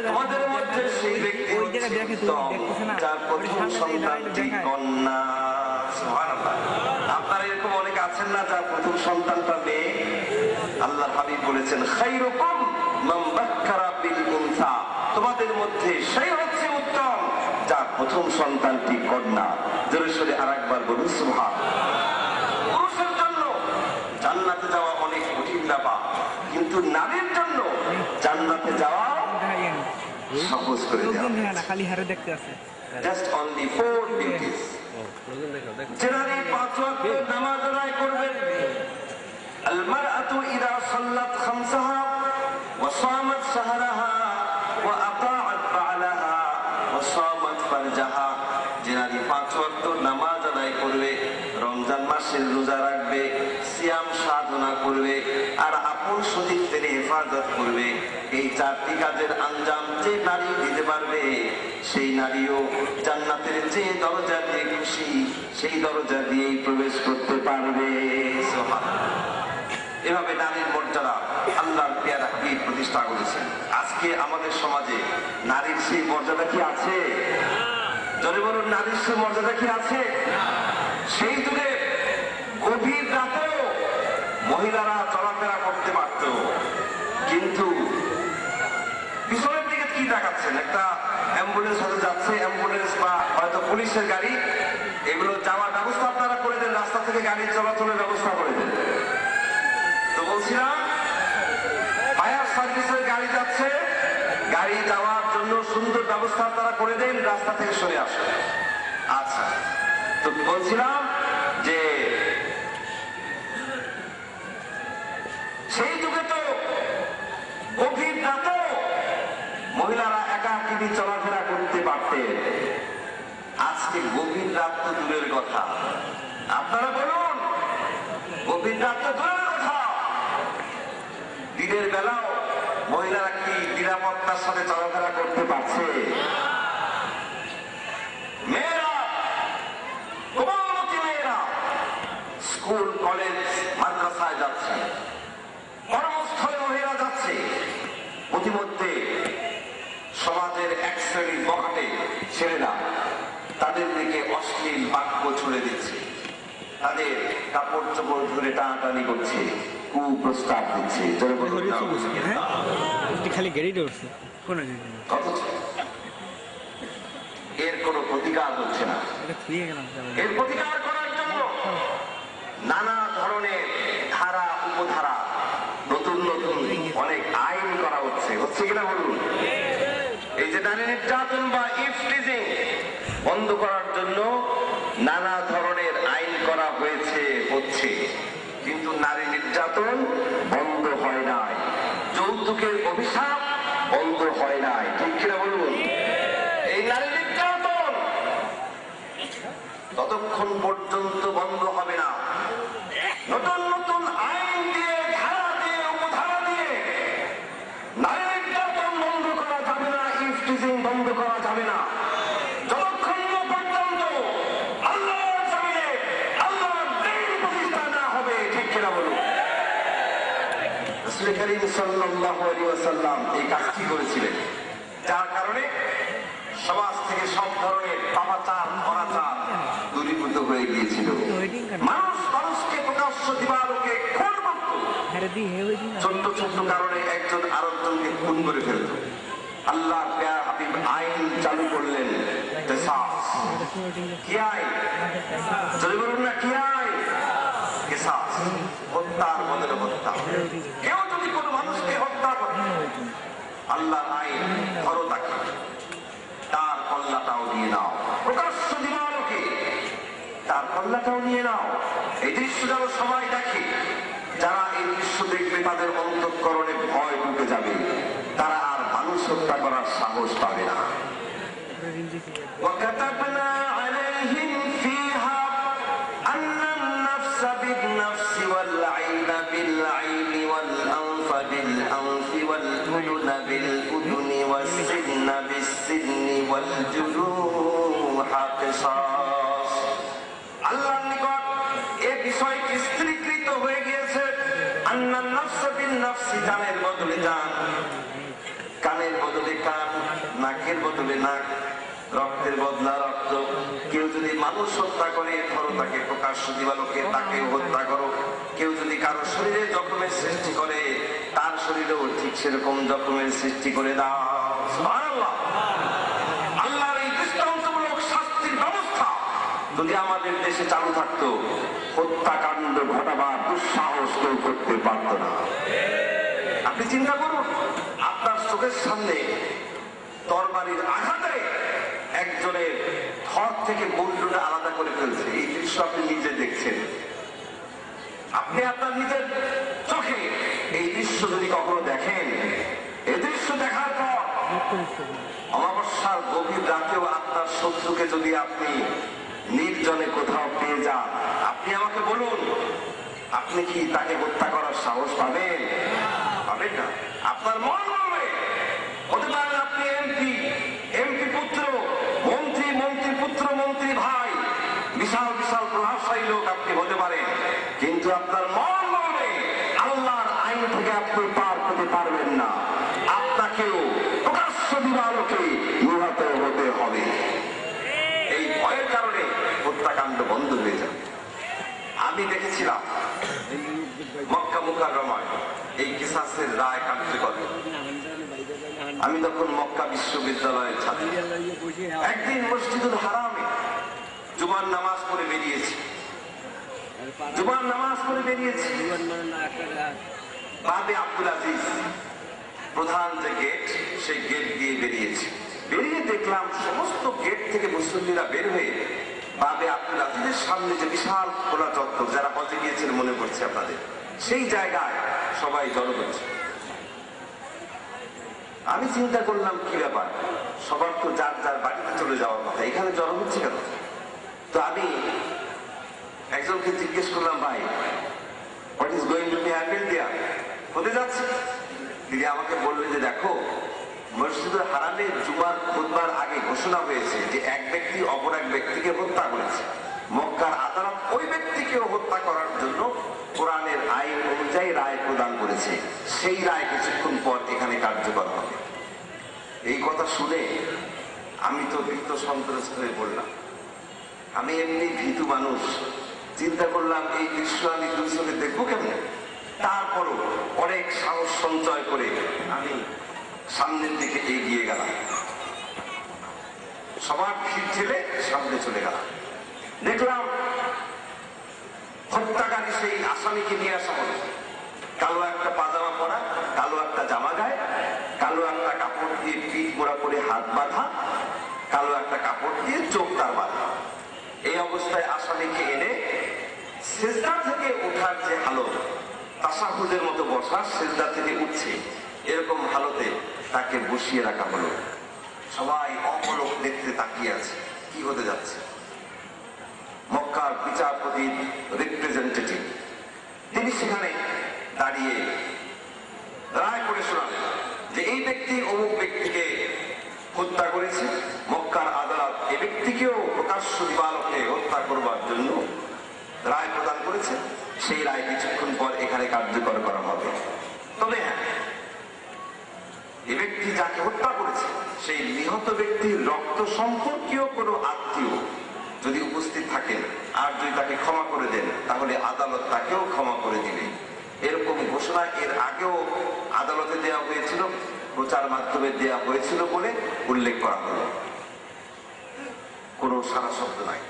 A: তোমাদের মধ্যে সেই ব্যক্তি উত্তম যার প্রথম সন্তানটি কন্যা। সুবহানাল্লাহ। আপনারা এরকম অনেক আছেন না যার প্রথম সন্তানটা মেয়ে? আল্লাহর হাবিব বলেছেন খায়রুকুম মান বাক্কারা বিল উনসা, তোমাদের মধ্যে সেই হচ্ছে উত্তম যার প্রথম সন্তানটি কন্যা। জোরে সোরে আরেকবার বলুন সুবহানাল্লাহ। পুরুষের জন্য জান্নাতে যাওয়া অনেক কঠিন ব্যাপার, কিন্তু নারীর জন্য জান্নাতে যাওয়া সহজ করে দেওয়া
B: খালি হারে দেখতে আছে।
A: Just only 4 duties. যে নারী 5 ওয়াক্ত নামাজ আদায় করবেন, আল মারআতু ইযা সাল্লাত খামসাহা ওয়া সামাত শাহরাহা ওয়া আতাআত বা'লাহা ওয়া সামাত ফারজাহা, যে নারী 5 ওয়াক্ত নামাজ আদায় করবে, রমজান মাসের রোজা রাখবে, সিয়াম সাধনা করবে আর আপন সতীত্বের হেফাজত করবে, এই 4টি কাজের আঞ্জাম যে নারী দিতে পারবে সেই নারীও জান্নাতের যে দরজা দিয়ে খুশি সেই দরজা দিয়েই প্রবেশ করতে পারবে। এভাবে নারীর মর্যাদা আল্লাহর পেয়ারা হাবিব প্রতিষ্ঠা করেছেন। আজকে আমাদের সমাজে নারীর সেই মর্যাদা কি আছে? জোরে বলুন, নারীর সেই মর্যাদা কি আছে? সেই যুগে গভীর রাতেও মহিলারা চলাফেরা করতে পারত, কিন্তু পিছনের দিকে কি দেখাচ্ছেন? একটা অ্যাম্বুলেন্স হয়তো যাচ্ছে, অ্যাম্বুলেন্স বা হয়তো পুলিশের গাড়ি, এগুলো যাওয়ার ব্যবস্থা আপনারা করে দেন, রাস্তা থেকে গাড়ি চলাচলের ব্যবস্থা করে দেন। তো বলছিলাম ফায়ার সার্ভিসের গাড়ি যাচ্ছে, গাড়ি যাওয়ার জন্য সুন্দর ব্যবস্থা আপনারা করে দেন, রাস্তা থেকে সরে আসেন। আচ্ছা, তো বলছিলাম যে সেই যুগে তো গভীর রাতে মহিলারা একাকিনী চলাফেরা করতে পারতেন। আজকে গভীর রাত তো দূরের কথা, আপনারা বলুন, গভীর রাত তো দূরের কথা, দিনের বেলাও মহিলারা কি নিরাপত্তার সাথে চলাফেরা করতে পারছে? মেয়েরা, কোমলমতি মেয়েরা স্কুল কলেজ মাদ্রাসায় যাচ্ছে, কর্মস্থলে মহিলা যাচ্ছে, প্রতিমধ্যে সমাজের এক শ্রেণীর বখাটে ছেলেরা তাদের দিকে অশ্লীল বাক্য ছুড়ে দিচ্ছে, তাদের কাপড় চোপড় ধরে টানাটানি করছে, কুপ্রস্তাব দিচ্ছে।
B: খালি গাড়ি উঠছে,
A: অথচ এর কোনো প্রতিকার হচ্ছে না। এর প্রতিকার করার জন্য নানা ধরনের ধারা উপধারা, নতুন নতুন অনেক আইন করা হচ্ছে কিনা বলুন? এই যে নারী নির্যাতন বা ইফটিজিং বন্ধ করার জন্য নানা ধরনের আইন করা হচ্ছে, কিন্তু নারী নির্যাতন বন্ধ হয় নাই, যৌতুকের অভিশাপ বন্ধ হয় নাই, ঠিক কিনা বলুন? এই নারী নির্যাতন ততক্ষণ পর্যন্ত বন্ধ হবে না, নতুন নতুন আইন দিয়ে, ধারা দিয়ে, উপধারা দিয়ে নারী নির্যাতন বন্ধ করা যাবে না, ইফটিজিং বন্ধ করা যাবে না, যতক্ষণ পর্যন্ত আল্লাহর জমিনে আল্লাহর দ্বীন প্রতিষ্ঠা না হবে, ঠিক কিনা বলুন? রাসূল করিম সাল্লাল্লাহু আলাইহি ওয়াসাল্লাম এই কাজটি করেছিলেন, যার কারণে সমাজ থেকে সব ধরনের পাপাচার অনাচার দূরীভূত হয়ে গিয়েছিল। মানুষ মানুষকে প্রকাশ্য দিবালোকে খুন করত, ছোট্ট ছোট্ট কারণে একজন আরেকজনকে খুন করে ফেলত। আল্লাহর প্যারা হাবিব আইন চালু করলেন, কিসাস। কি আইন? যদি বলুন না কি আইন? কিসাস, হত্যার বদলে হত্যা। কেউ যদি কোনো মানুষকে হত্যা করে, আল্লাহর আইন ধরো তাকে, তার কল্লাটাও দিয়ে নাও। প্রকাশ্য দিবালোকে টাকাটাও নিয়ে নাও। এই দৃশ্য যেন সবাই দেখে। যারা এই দৃশ্য দেখবে তাদের অন্তঃকরণে ভয় ঢুকে যাবে, তারা আর মানুষ হত্যা করার সাহস পাবে না। وكتبنا عليهم فيها أن النفس بالنفس والعين بالعين والأنف بالأنف والأذن بالأذن والسن بالسن والجروح قصاص। আল্লাহর নিকট এই বিষয়টি স্থিরীকৃত হয়ে গিয়েছে। আন্নান নাফস বিন নাফস, জানের বদলে জান, কানের বদলে কান, নাকের বদলে নাক, রক্তের বদলা রক্ত। কেউ যদি মানুষ হত্যা করে ধরো তাকে প্রকাশ্য দিবালোকে তাকেও হত্যা করো। কেউ যদি কারো শরীরে জখমের সৃষ্টি করে তার শরীরেও ঠিক সেরকম জখমের সৃষ্টি করে দাও। সুবহানাল্লাহ। আল্লাহর এই দৃষ্টান্তমূলক শাস্তির ব্যবস্থা যদি আমাদের দেশে চালু থাকতো, হত্যাকাণ্ড ঘটাবার দুঃসাহস কেউ করতে পারত না। আপনি চিন্তা করুন, আপনার চোখের সামনে তরবারির আঘাতে একজনের ধর থেকে মুন্ডুটা আলাদা করে ফেলছে। এই দৃশ্য আপনি নিজে দেখছেন। আপনি আপনার নিজের চোখে এই দৃশ্য যদি কখনো দেখেন, এই দৃশ্য দেখার পর অমাবস্যার গভীর রাতেও আপনার শত্রুকে যদি আপনি নির্জনে কোথাও পেয়ে যান, আপনি আমাকে বলুন, আপনি কি তাকে হত্যা করার সাহস পাবেন? পাবেন না। আপনার মন বলবে, হতে পারেন আপনি এমপি পুত্র, মন্ত্রী, মন্ত্রীর পুত্র, মন্ত্রী ভাই, বিশাল বিশাল প্রভাবশালী লোক আপনি হতে পারেন, কিন্তু আপনার মন বলবে আল্লাহর আইন থেকে আপনি পার হতে পারবেন না। আপনাকেও প্রকাশ্য দিবালোকে নিহত হতে হবে। এই ভয়ের কারণে হত্যাকাণ্ড বন্ধ হয়ে যাবে। আমি দেখেছিলাম মক্কা মুকাররমায় এই কিসাসের রায় কার্যকর। আমি তখন মক্কা বিশ্ববিদ্যালয়ের ছাত্র। একদিন মসজিদুল হারামে জুমার নামাজ পড়ে বেরিয়েছি। বাদে আব্দুল আজিজ প্রধান যে গেট, সেই গেট দিয়ে বেরিয়েছি। বেরিয়ে দেখলাম সমস্ত গেট থেকে মুসল্লিরা বের হয়ে বাদে আব্দুল আজিজের সামনে যে বিশাল খোলা চত্বর, যারা হজে গিয়েছেন মনে পড়ছে আপনাদের, সেই জায়গায় সবাই জড়ো হচ্ছে। আমি চিন্তা করলাম কি ব্যাপার, সবার তো যার যার বাড়িতে চলে যাওয়ার কথা, এখানে জড়ো হচ্ছে কেন? তো আমি একজনকে জিজ্ঞেস করলাম, ভাই what is going to be happen there, হতে যাচ্ছে? তিনি আমাকে বললেন যে দেখো, মসজিদুল হারামে জুমার খুতবার আগে ঘোষণা হয়েছে যে এক ব্যক্তি অপর এক ব্যক্তিকে হত্যা করেছে। মক্কার আদালত ওই ব্যক্তিকেও হত্যা করার জন্য কোরআনের আইন অনুযায়ী রায় প্রদান করেছে। সেই রায় কিছুক্ষণ পর এখানে কার্যকর হবে। এই কথা শুনে আমি তো ভীত সন্ত্রস্ত হয়ে পড়লাম। আমি এমনি ভীতু মানুষ, চিন্তা করলাম এই দৃশ্য আমি দুই চোখে দেখবো কেমন। তারপরও অনেক সাহস সঞ্চয় করে আমি সামনের দিকে এগিয়ে গেলাম। সবার ভিড় ঠেলে সামনে চলে গেলাম। দেখলাম হত্যাকারী সেই আসামিকে নিয়ে আসা হলো। কালো একটা পাজামা পরা, কালো একটা জামা গায়ে, কালো একটা কাপড় দিয়ে পিঠ মোড়া করে হাত বাঁধা, কালো একটা কাপড় দিয়ে চোখ তার বাঁধা। এই অবস্থায় আসামিকে এনে সেজদা থেকে ওঠার যে হালত, তাশাহুদের মতো বসা, সেজদা থেকে উঠছে এরকম হালতে তাকে বসিয়ে রাখা হলো। সবাই অপলক দেখতে তাকিয়ে আছে, কি হতে যাচ্ছে। মক্কার বিচারপতির রিপ্রেজেন্টেটিভ তিনি সেখানে দাঁড়িয়ে রায় করে শোনালেন যে এই ব্যক্তি অমুক ব্যক্তিকে হত্যা করেছে। মক্কার আদালত এই ব্যক্তিকেও প্রকাশ্য দিবালোকে হত্যা করবার জন্য রায় প্রদান করেছে। সেই রায় কিছুক্ষণ পর এখানে কার্যকর করা হবে। তবে হ্যাঁ, এই ব্যক্তি যাকে হত্যা করেছে সেই নিহত ব্যক্তির রক্ত সম্পর্কীয় কোনো আত্মীয় যদি উপস্থিত থাকেন আর যদি তাকে ক্ষমা করে দেন, তাহলে আদালত তাকেও ক্ষমা করে দিবে। এরকম ঘোষণা এর আগেও আদালতে দেওয়া হয়েছিল, প্রচার মাধ্যমে দেওয়া হয়েছিল বলে উল্লেখ করা হলো। কোনো সারা শব্দ নাই।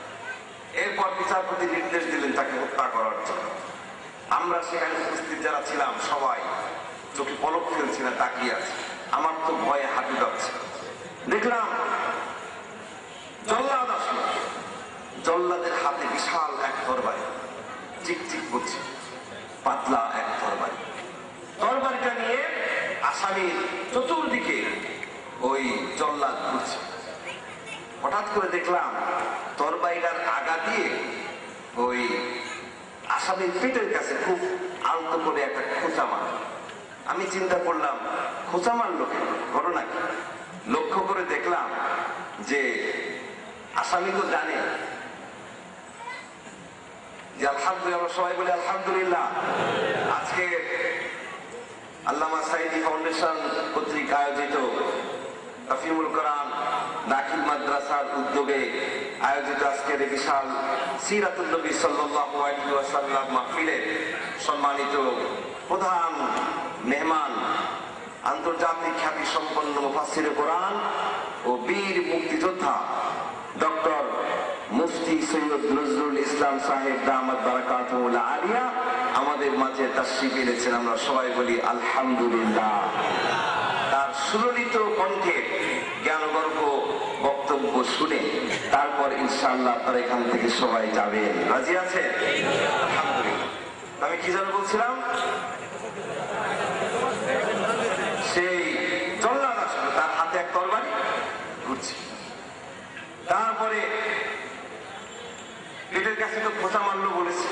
A: এরপর বিচারপতি নির্দেশ দিলেন তাকে হত্যা করার জন্য। আমরা সেখানে উপস্থিত যারা ছিলাম সবাই চোখে পলক ফেলছি না, তাকিয়ে আছে। আমার তো ভয়ে হাঁটু কাঁপছে। দেখলাম জল্লাদ আসলো। জল্লাদের হাতে বিশাল এক তরবারি, চিকচিক করছে, পাতলা এক তরবারি। তরবারিটা নিয়ে আসামির চতুর্দিকে ওই জল্লাদ ঘুরছে। হঠাৎ করে দেখলাম তরবারিটার আগা দিয়ে ওই আসামির পেটের কাছে খুব আলতো করে একটা খোঁচা মার। আমি চিন্তা করলাম খোঁচা মারলো কেন, ঘটনা কি? লক্ষ্য করে দেখলাম যে আসামি তো জানে যে আলহামদুলিল্লাহ, আমরা সবাই বলি আলহামদুলিল্লাহ, আজকে আল্লামা সাঈদী ফাউন্ডেশন কর্তৃক আয়োজিত তাফহিমুল কোরআন দাখিল মাদ্রাসার উদ্যোগে আয়োজিত আজকের বিশাল সিরাতুন নবী সাল্লাল্লাহু আলাইহি ওয়াসাল্লাম মাহফিলে সম্মানিত প্রধান মেহমান, আন্তর্জাতিক খ্যাতি সম্পন্ন মুফাসসিরে কোরআন ও বীর মুক্তিযোদ্ধা ডক্টর মুফতি সৈয়দ নজরুল ইসলাম সাহেব দামাত বারাকাতুহুল আলিয়া আমাদের মাঝে তাশরীফ এনেছেন। আমরা সবাই বলি আলহামদুলিল্লাহ। তার সুললিত কণ্ঠে জ্ঞানগর্ভ বক্তব্য শুনে তারপর ইনশাআল্লাহ আপনারা এখান থেকে সবাই যাবেন। রাজি আছেন? আলহামদুলিল্লাহ। আমি কি যেন বলছিলাম, সেই জল্লাদ আসলে তার হাতে এক তরবারি ঘুরছে। তারপরে পেটের কাছে তো খোঁচা মারলো বলেছে।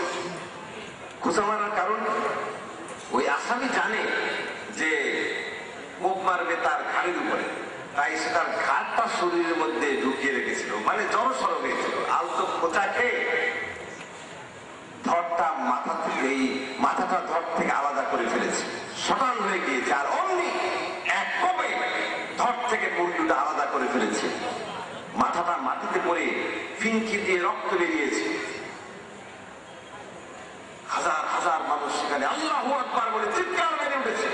A: খোঁচা মারার কারণ ওই আসামি জানে যে কোপ মারবে তার ঘাড়ের উপরে, তাই সে তার ঘাড়টা শরীরের মধ্যে ঢুকিয়ে রেখেছিল, মানে জড়সড় হয়েছিল। আলতো খোঁচা খেয়ে ধরটা মাথা থেকে, এই মাথাটা ধর থেকে আলাদা করে ফেলেছে, সটান হয়ে গিয়েছে। আর অমনি এক কোপে ধর থেকে মুন্ডুটা আলাদা করে ফেলেছে। মাথাটা মাটিতে পড়ে ফিনকি দিয়ে রক্ত বেরিয়েছে। হাজার হাজার মানুষ সেখানে আল্লাহু আকবার বলে চিৎকার মেরে উঠেছে।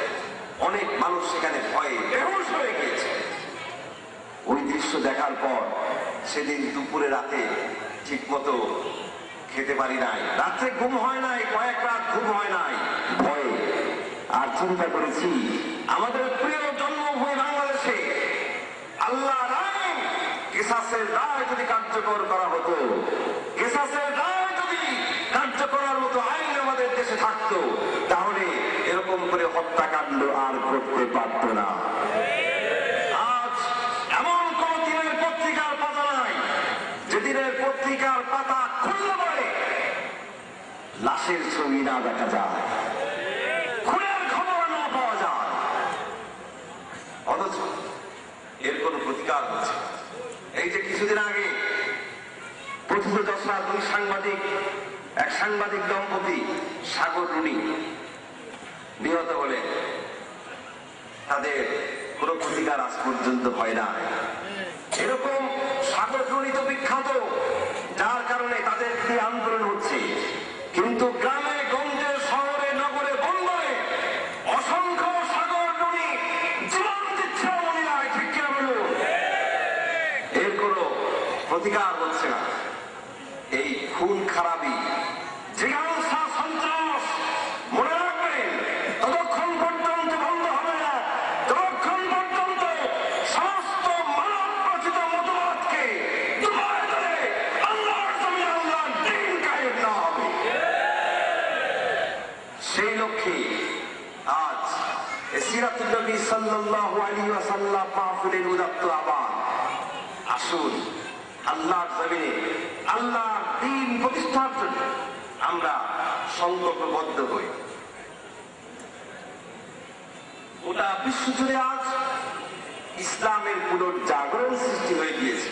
A: অনেক মানুষ সেখানে ভয়ে বেহুশ হয়ে গিয়েছে। ওই দৃশ্য দেখার পর সেদিন দুপুরে রাতে ঠিক মতো খেতে পারি নাই, রাত্রে ঘুম হয় নাই, কয়েক রাত ঘুম হয় নাই ভয়ে। আর চিন্তা করেছি আমাদের প্রিয় জন্মভূমি বাংলাদেশে আল্লাহর আইন কিসাসের রায় যদি কার্যকর করা হতো, কিসাসের রায় যদি কার্যকরার মতো আইন আমাদের দেশে থাকতো, তাহলে এরকম করে হত্যাকাণ্ড আর করতে পারত না। আজ এমন কোন দিনের পত্রিকার পাতা নাই যে দিনের পত্রিকার পাতা খুললে পরে লাশের ছবি না দেখা যায়, খুনের খবর না পাওয়া যায়, অথচ এর কোন প্রতিকার হচ্ছে। এই যে কিছুদিন আগে প্রথিতযশা দুই সাংবাদিক, এক সাংবাদিক দম্পতি সাগর রুনি নিহত হলেন, তাদের কোন প্রতিকার আজ পর্যন্ত হয় না। এরকম সাগর রুনি তো বিখ্যাত, যার কারণে তাদের কি আন্দোলন হচ্ছে, কিন্তু গ্রামে গঞ্জে শহরে নগরে বন্দরে অসংখ্য সাগর রুনি জীবন দিচ্ছে মহিলায়, ঠিক কিনা বলুন? এর কোন প্রতিকার হচ্ছে না। এই খুন খারাপি, জিজ্ঞাসা, সন্ত্রাস, মনে রাখবেন ততক্ষণ পর্যন্ত বন্ধ হবে না যতক্ষণ পর্যন্ত সমস্ত মানব রচিত মতবাদকে ডুবায় ধরে আল্লাহর জমিনে আল্লাহর দ্বীন কায়েম না হবে। সেই লক্ষ্যে আজ সিরাতুন নবী সাল্লাল্লাহু আলাইহি ওয়াসাল্লাম মাহফিলের উদাত্ত আহ্বান। আসুন আল্লাহর জমিনে আল্লাহর দ্বীন প্রতিষ্ঠার জন্য আমরা সংকল্পবদ্ধ হই। গোটা বিশ্ব জুড়ে আজ ইসলামের পুনর্জাগরণ সৃষ্টি হয়ে গিয়েছে।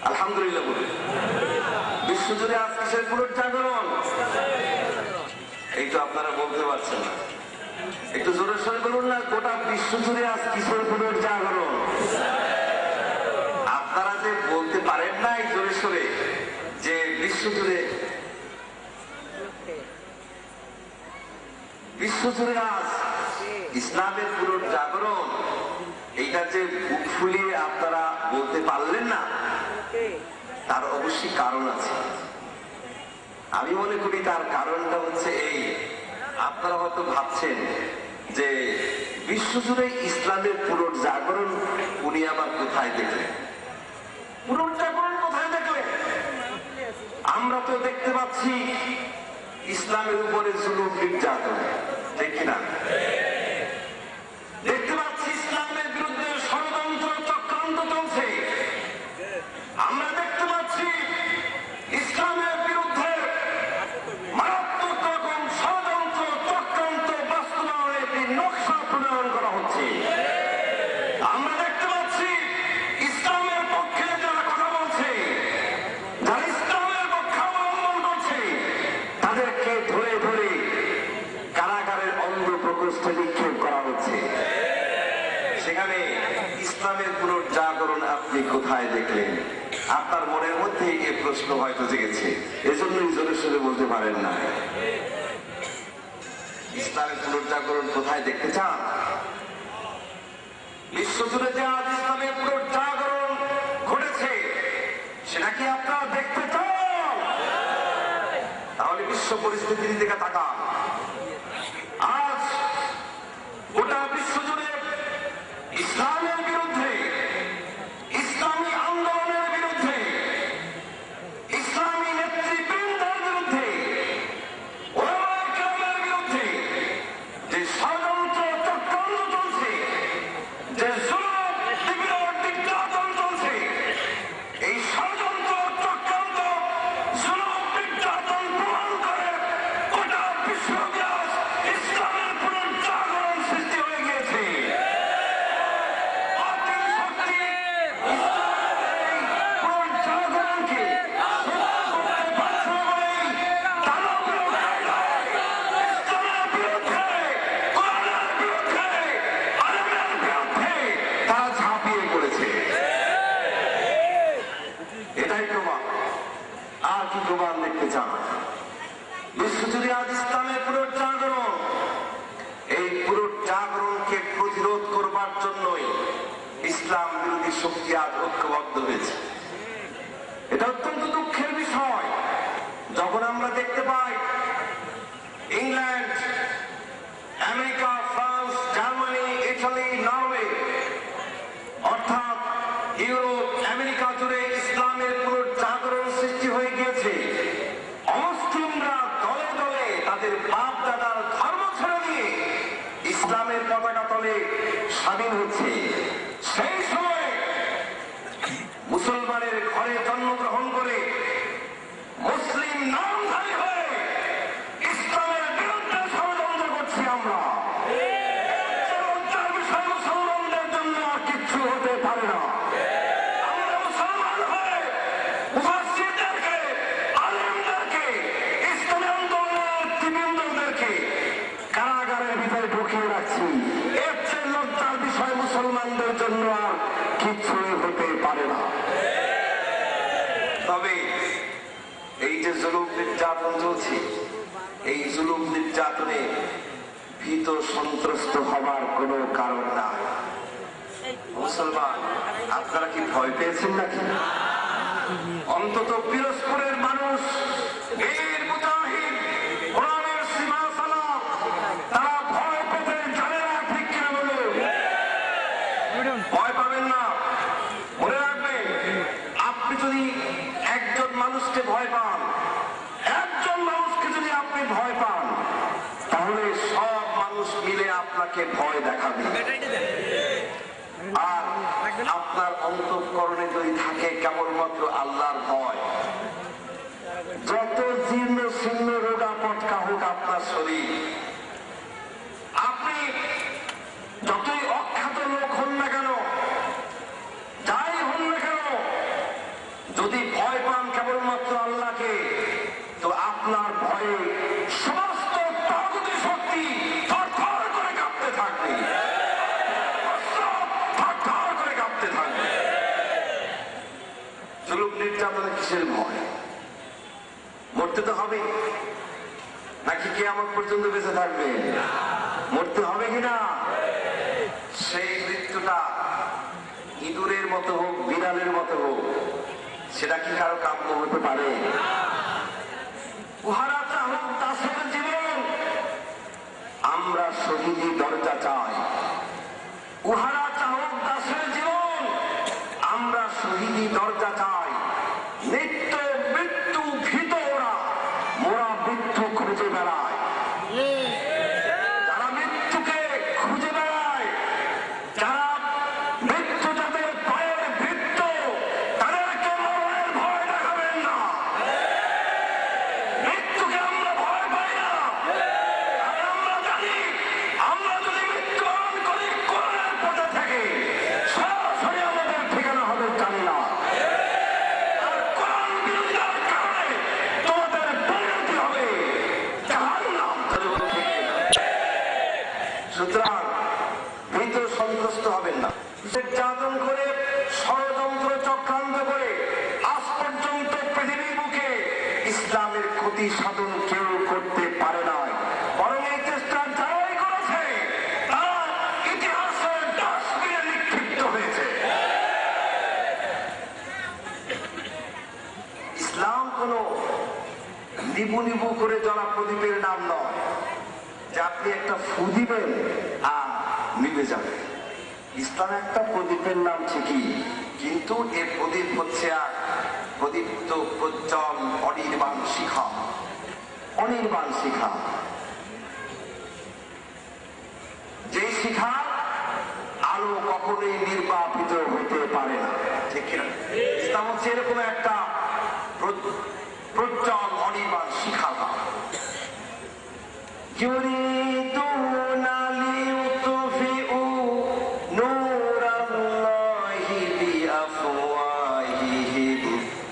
A: আলহামদুলিল্লাহ বলুন। বিশ্ব জুড়ে আজ কিসের পুনর্জাগরণ? এই তো আপনারা বলতে পারছেন না, একটু জোরে সোরে বলুন না। গোটা বিশ্ব জুড়ে আজ কিসের পুনর্জাগরণ? আপনারা যে বলতে পারেন না এই জোরে সোরে যে বিশ্বজুড়ে আজ ইসলামের পুনর্জাগরণ, এইটা যে বুক ফুলিয়ে আপনারা বলতে পারলেন না, তার অবশ্যই কারণ আছে। আমি মনে করি তার কারণটা হচ্ছে এই, আপনারা হয়তো ভাবছেন যে বিশ্বজুড়ে ইসলামের পুনর্জাগরণ উনি আবার কোথায় দেখলেন, পুনর্জাগরণ কোথায় দেখলেন? আমরা তো দেখতে পাচ্ছি ইসলামের উপরে জুলুম নির্যাতন, ঠিক কিনা? দেখতে পাচ্ছি ইসলামের বিরুদ্ধে ষড়যন্ত্র চক্রান্ত চলছে। আমরা দেখতে পাচ্ছি ইসলামের বিরুদ্ধে মারাত্মক রকম ষড়যন্ত্র চক্রান্ত বাস্তবায়নে একটি নকশা প্রণয়ন করা হচ্ছে। আমরা দেখতে পাচ্ছি ইসলামের পক্ষে যারা কথা বলছে, যারা ইসলামের পক্ষে অবলম্বন করছে, তাদেরকে ধরে ধরে কারাগারের অন্ধ প্রকোষ্ঠে নিক্ষেপ করা হচ্ছে। সেখানে ইসলামের পুনর্জাগরণ আপনি কোথায় দেখলেন? আপনার মনের মধ্যে এই প্রশ্ন হয়তো জেগেছে, এজন্যই জোরে সোরে বলতে পারেন না। ইসলামের পুনর্জাগরণ কোথায় দেখতে চান? বিশ্বজুড়ে যে আজ ইসলামের পুনর্জাগরণ ঘটেছে, সেটা কি আপনারা দেখতে চান? তাহলে বিশ্ব পরিস্থিতির দিকে তাকান। আজ গোটা বিশ্বজুড়ে ইসলামের বিরুদ্ধে, ইসলামী আন্দোলনের বিরুদ্ধে, ইসলামী নেতৃবৃন্দের বিরুদ্ধে, ওলামায়ে কেরামের বিরুদ্ধে যে ষড়যন্ত্র চক্রান্ত চলছে, যে জুলুম নিপীড়ন নির্যাতন চলছে, এই ষড়যন্ত্র চক্রান্ত জুলুম নির্যাতন প্রমাণ করে গোটা বিশ্বব্যাপী ইসলামের পুনর্জাগরণ সৃষ্টি হয়ে গিয়েছে। বাতিল শক্তি ইসলামের এই পুনর্জাগরণকে করতে পারছে বলেই দানবীয় কায়দায় ইসলামের বিরুদ্ধে, কোরআনের বিরুদ্ধে, আলেমের বিরুদ্ধে তারা ঝাঁপিয়ে পড়েছে। এটাই প্রমাণ। আর কি প্রমাণ দেখতে চান? বিশ্বজুড়ে আজ ইসলামের পুনর্জাগরণ, এই পুনর্জাগরণকে প্রতিরোধ করবার জন্যই ইসলাম বিরোধী শক্তি আজ ঐক্যবদ্ধ হয়েছে। এটা অত্যন্ত দুঃখের বিষয় যখন আমরা দেখতে পাই England, America, France, Germany, Italy, Norway, অর্থাৎ ইউরোপ, আমেরিকা জুড়ে ইসলামের পুনর্জাগরণ সৃষ্টি হয়ে গিয়েছে। অমুসলিমরা দলে দলে তাদের বাপ দাদার ধর্ম ছেড়ে দিয়ে ইসলামের পতাকা তলে স্বাধীন হচ্ছে। সেই সময় মুসলমানের ঘরে জন্মগ্রহণ করে মুসলিম নামধারী হয়ে ইসলামের বিরুদ্ধে ষড়যন্ত্র করছি আমরা। লজ্জার বিষয় মুসলমানদের জন্য আর কিচ্ছু হতে পারে না। আমরা মুসলমান হয়ে মুফাসসিরদেরকে, আলেমদেরকে, ইসলামী আন্দোলনের নেতৃবৃন্দদেরকে কারাগারের ভিতরে ঢুকিয়ে রাখছি। এর চেয়ে লজ্জার বিষয় মুসলমানদের জন্য আর কিচ্ছুই হতে পারে না। তবে এই যে জুলুম নির্যাতন চলছে, এই জুলুম নির্যাতনে ভীত সন্ত্রস্ত হবার কোনো কারণ নাই। মুসলমান, আপনারা কি ভয় পেয়েছেন নাকি? অন্তত পিরোজপুরের মানুষ, বীর মুজাহিদ, কোরআনের সীমা সালাম, তারা ভয় পেতে জানে না, ঠিক কিনা বলুন? ভয় পাবেন না। মনে রাখবেন, আপনি যদি একজন মানুষকে ভয় পান, একজন মানুষকে যদি আপনি ভয় পান, তাহলে সব মানুষ মিলে আপনাকে ভয় দেখাবে। আর আপনার অন্তঃকরণে যদি থাকে কেবলমাত্র আল্লাহর ভয়, যত জীর্ণ শীর্ণ রোগা পটকা হোক আপনার শরীর, আপনি যতই অখ্যাত লোক হন না কেন, যাই হন না কেন, যদি ভয় পান কেবলমাত্র আল্লাহকে, তো আপনার ভয়ে সমস্ত তাগুতি শক্তি থরথর করে কাঁপতে থাকবে, থরথর করে কাঁপতে থাকবে। জুলুম নির্যাতনে কিসের ভয়? মরতে তো হবে, নাকি কিয়ামত পর্যন্ত বেঁচে থাকবে? মরতে হবে কিনা? সেই মৃত্যুটা ইঁদুরের মতো হোক, বিড়ালের মতো হোক, সেটা কি কারো কাম্য হতে পারে? উহারা চাহুক দাসের জীবন, আমরা শহীদি দরজা চাই। উহারা চাহুক দাসের জীবন, আমরা শহীদি দরজা চাই। নিত্য মৃত্যু ভীত নির্যাতন করে, ষড়যন্ত্র চক্রান্ত করে আজ পর্যন্ত পৃথিবীর বুকে ইসলামের ক্ষতি সাধন কেউ করতে পারে নাই। বরং এই চেষ্টা যারাই করেছে তারা ইতিহাসের ডাস্টবিনে নিক্ষিপ্ত হয়েছে। ইসলাম কোন নিবু নিবু করে জ্বলা প্রদীপের নাম নয় যে আপনি একটা ফু দিবেন আর নিভে যাবে। ইসলাম একটা প্রদীপের নাম ঠিকই, কিন্তু এর প্রদীপ হচ্ছে এক প্রদীপ্ত প্রজ্জ্বল অনির্বাণ শিখা। অনির্বাণ শিখা, যে শিখা আলো কখনোই নির্বাপিত হতে পারে না, ঠিক কিনা? ইসলাম হচ্ছে এরকম একটা প্রজ্জ্বল অনির্বাণ শিখা। يريدون ليطفئوا نور الله بأفواههم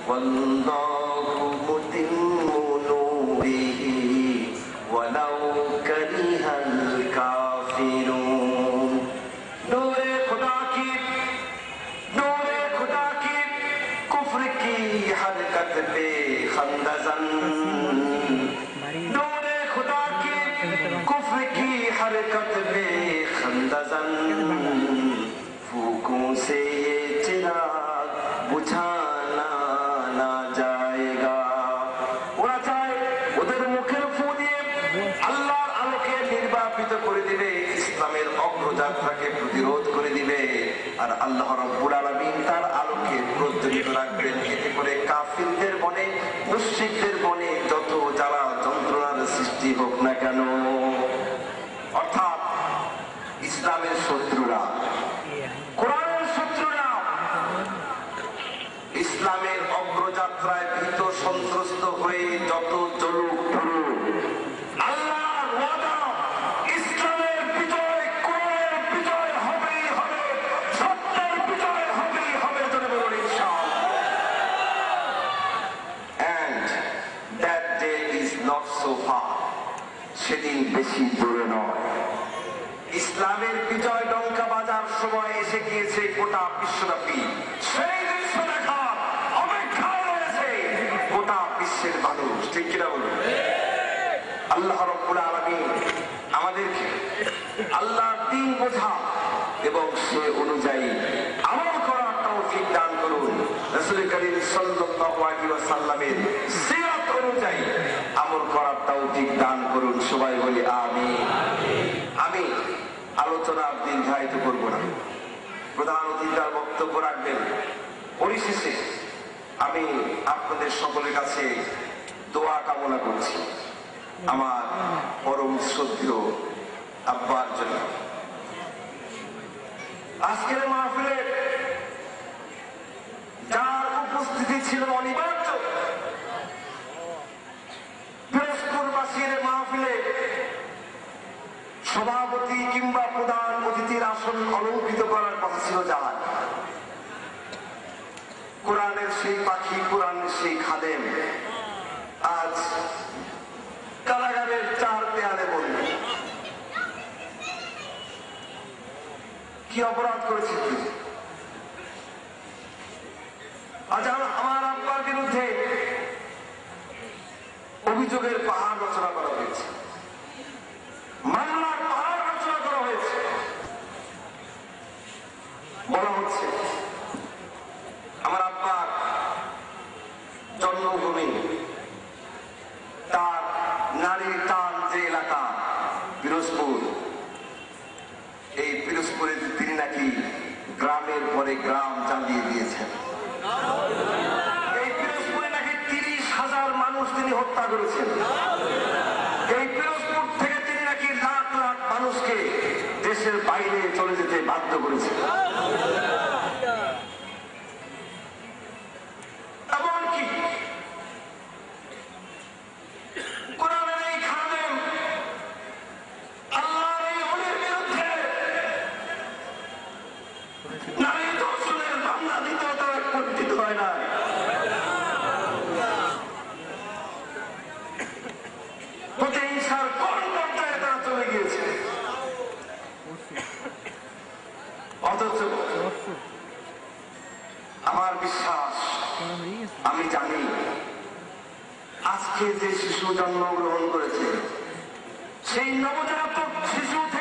A: والله متم نوره ولو كره الكافرون। नूरे खुदा की कुफ्र की हरकत पे खंदजन, नूरे खुदा की कुफ्र की हरकत पे खंदजन, फूकों से ये चिराग बुझाना ना जाएगा। ওরা চায় ওদের মুখের ফু দিয়ে আল্লাহর আলোকে নির্বাপিত করে দিবে, ইসলামের অগ্রযাত্রাকে প্রতিরোধ করে দিবে, আর আল্লাহ রাব্বুল আলামিন তার আলোকে প্রজ্বলিত রাখবেন। এতে করে কাফিরদের মনে, মুশরিকদের মনে যত জ্বালা যন্ত্রণার সৃষ্টি হোক না কেন, অর্থাৎ ইসলামের শত্রুরা, কোরআনের শত্রুরা ইসলামের অগ্রযাত্রায় ভীত সন্ত্রস্ত হয়ে যত জ্বলুক পুরুক, আল্লাহর ওয়াদা ইসলামের বিজয়, কোরআনের বিজয় হবেই হবে, সত্যের বিজয় হবেই হবে, জোরে বলুন ইনশাআল্লাহ। And that day is not so far, সেদিন বেশি দূরে নয়। ইসলামের বিজয় ডঙ্কা বাজার সময় এসে গিয়েছে গোটা বিশ্বব্যাপী। সেই দৃশ্য দেখার অপেক্ষায় রয়েছে গোটা বিশ্বের মানুষ, ঠিক কিনা বলুন? আল্লাহ রাব্বুল আলামিন আমাদেরকে আল্লাহর দ্বীন বোঝা এবং সে অনুযায়ী আমল করার তৌফিক দান করুন। রাসূল করিম সাল্লাল্লাহু আলাইহি ওয়াসাল্লামের সিরাত অনুযায়ী আমল করার তৌফিক দান করুন। সবাই বলি আমিন। আমি আলোচনা দীর্ঘায়িত করব না, প্রধান অতিথির বক্তব্য রাখবেন। পরিশেষে আমি আপনাদের সকলের কাছে দোয়া কামনা করছি আমার পরম শ্রদ্ধেয় আব্বার জন্য। আজকের মাহফিলে যার উপস্থিতি ছিল অনিবার্য, পিরোজপুরবাসীর মাহফিলে সভাপতি কিংবা প্রধান অতিথির আসন অলঙ্কৃত করার কথা ছিল যার, কোরআনের সেই পাখি, কোরআনের সেই খাদেম আজ কারাগারের চার দেয়ালে বন্দী। কি অপরাধ করেছে তুই? আজ আমার আব্বার বিরুদ্ধে অভিযোগের পাহাড় রচনা করা হয়েছে, মামলার পাহাড় রচনা করা হয়েছে। বলা হচ্ছে আমার আব্বার জন্মভূমি, তার নারীর টান যে এলাকা পিরোজপুর, এই পিরোজপুরে তিনি নাকি গ্রামের পরে গ্রাম চালিয়ে দিয়েছেন। এই পিরোজপুরে নাকি 30,000 মানুষ তিনি হত্যা করেছেন। এই পিরোজপুর থেকে তিনি নাকি লাখ লাখ মানুষকে দেশের বাইরে চলে যেতে বাধ্য করেছেন। এমনকি কোরআনের এই খাদেম আল্লাহর এই ওলির বিরুদ্ধে নারী ধর্ষণের মামলা দিতেও তারা কুণ্ঠিত হয় না। প্রতিহিংসার কোন পর্যায়ে তারা চলে গিয়েছে, অথচ আমি জানি আজকে যে শিশু জন্মগ্রহণ করেছে সেই নবজাতক শিশু থেকে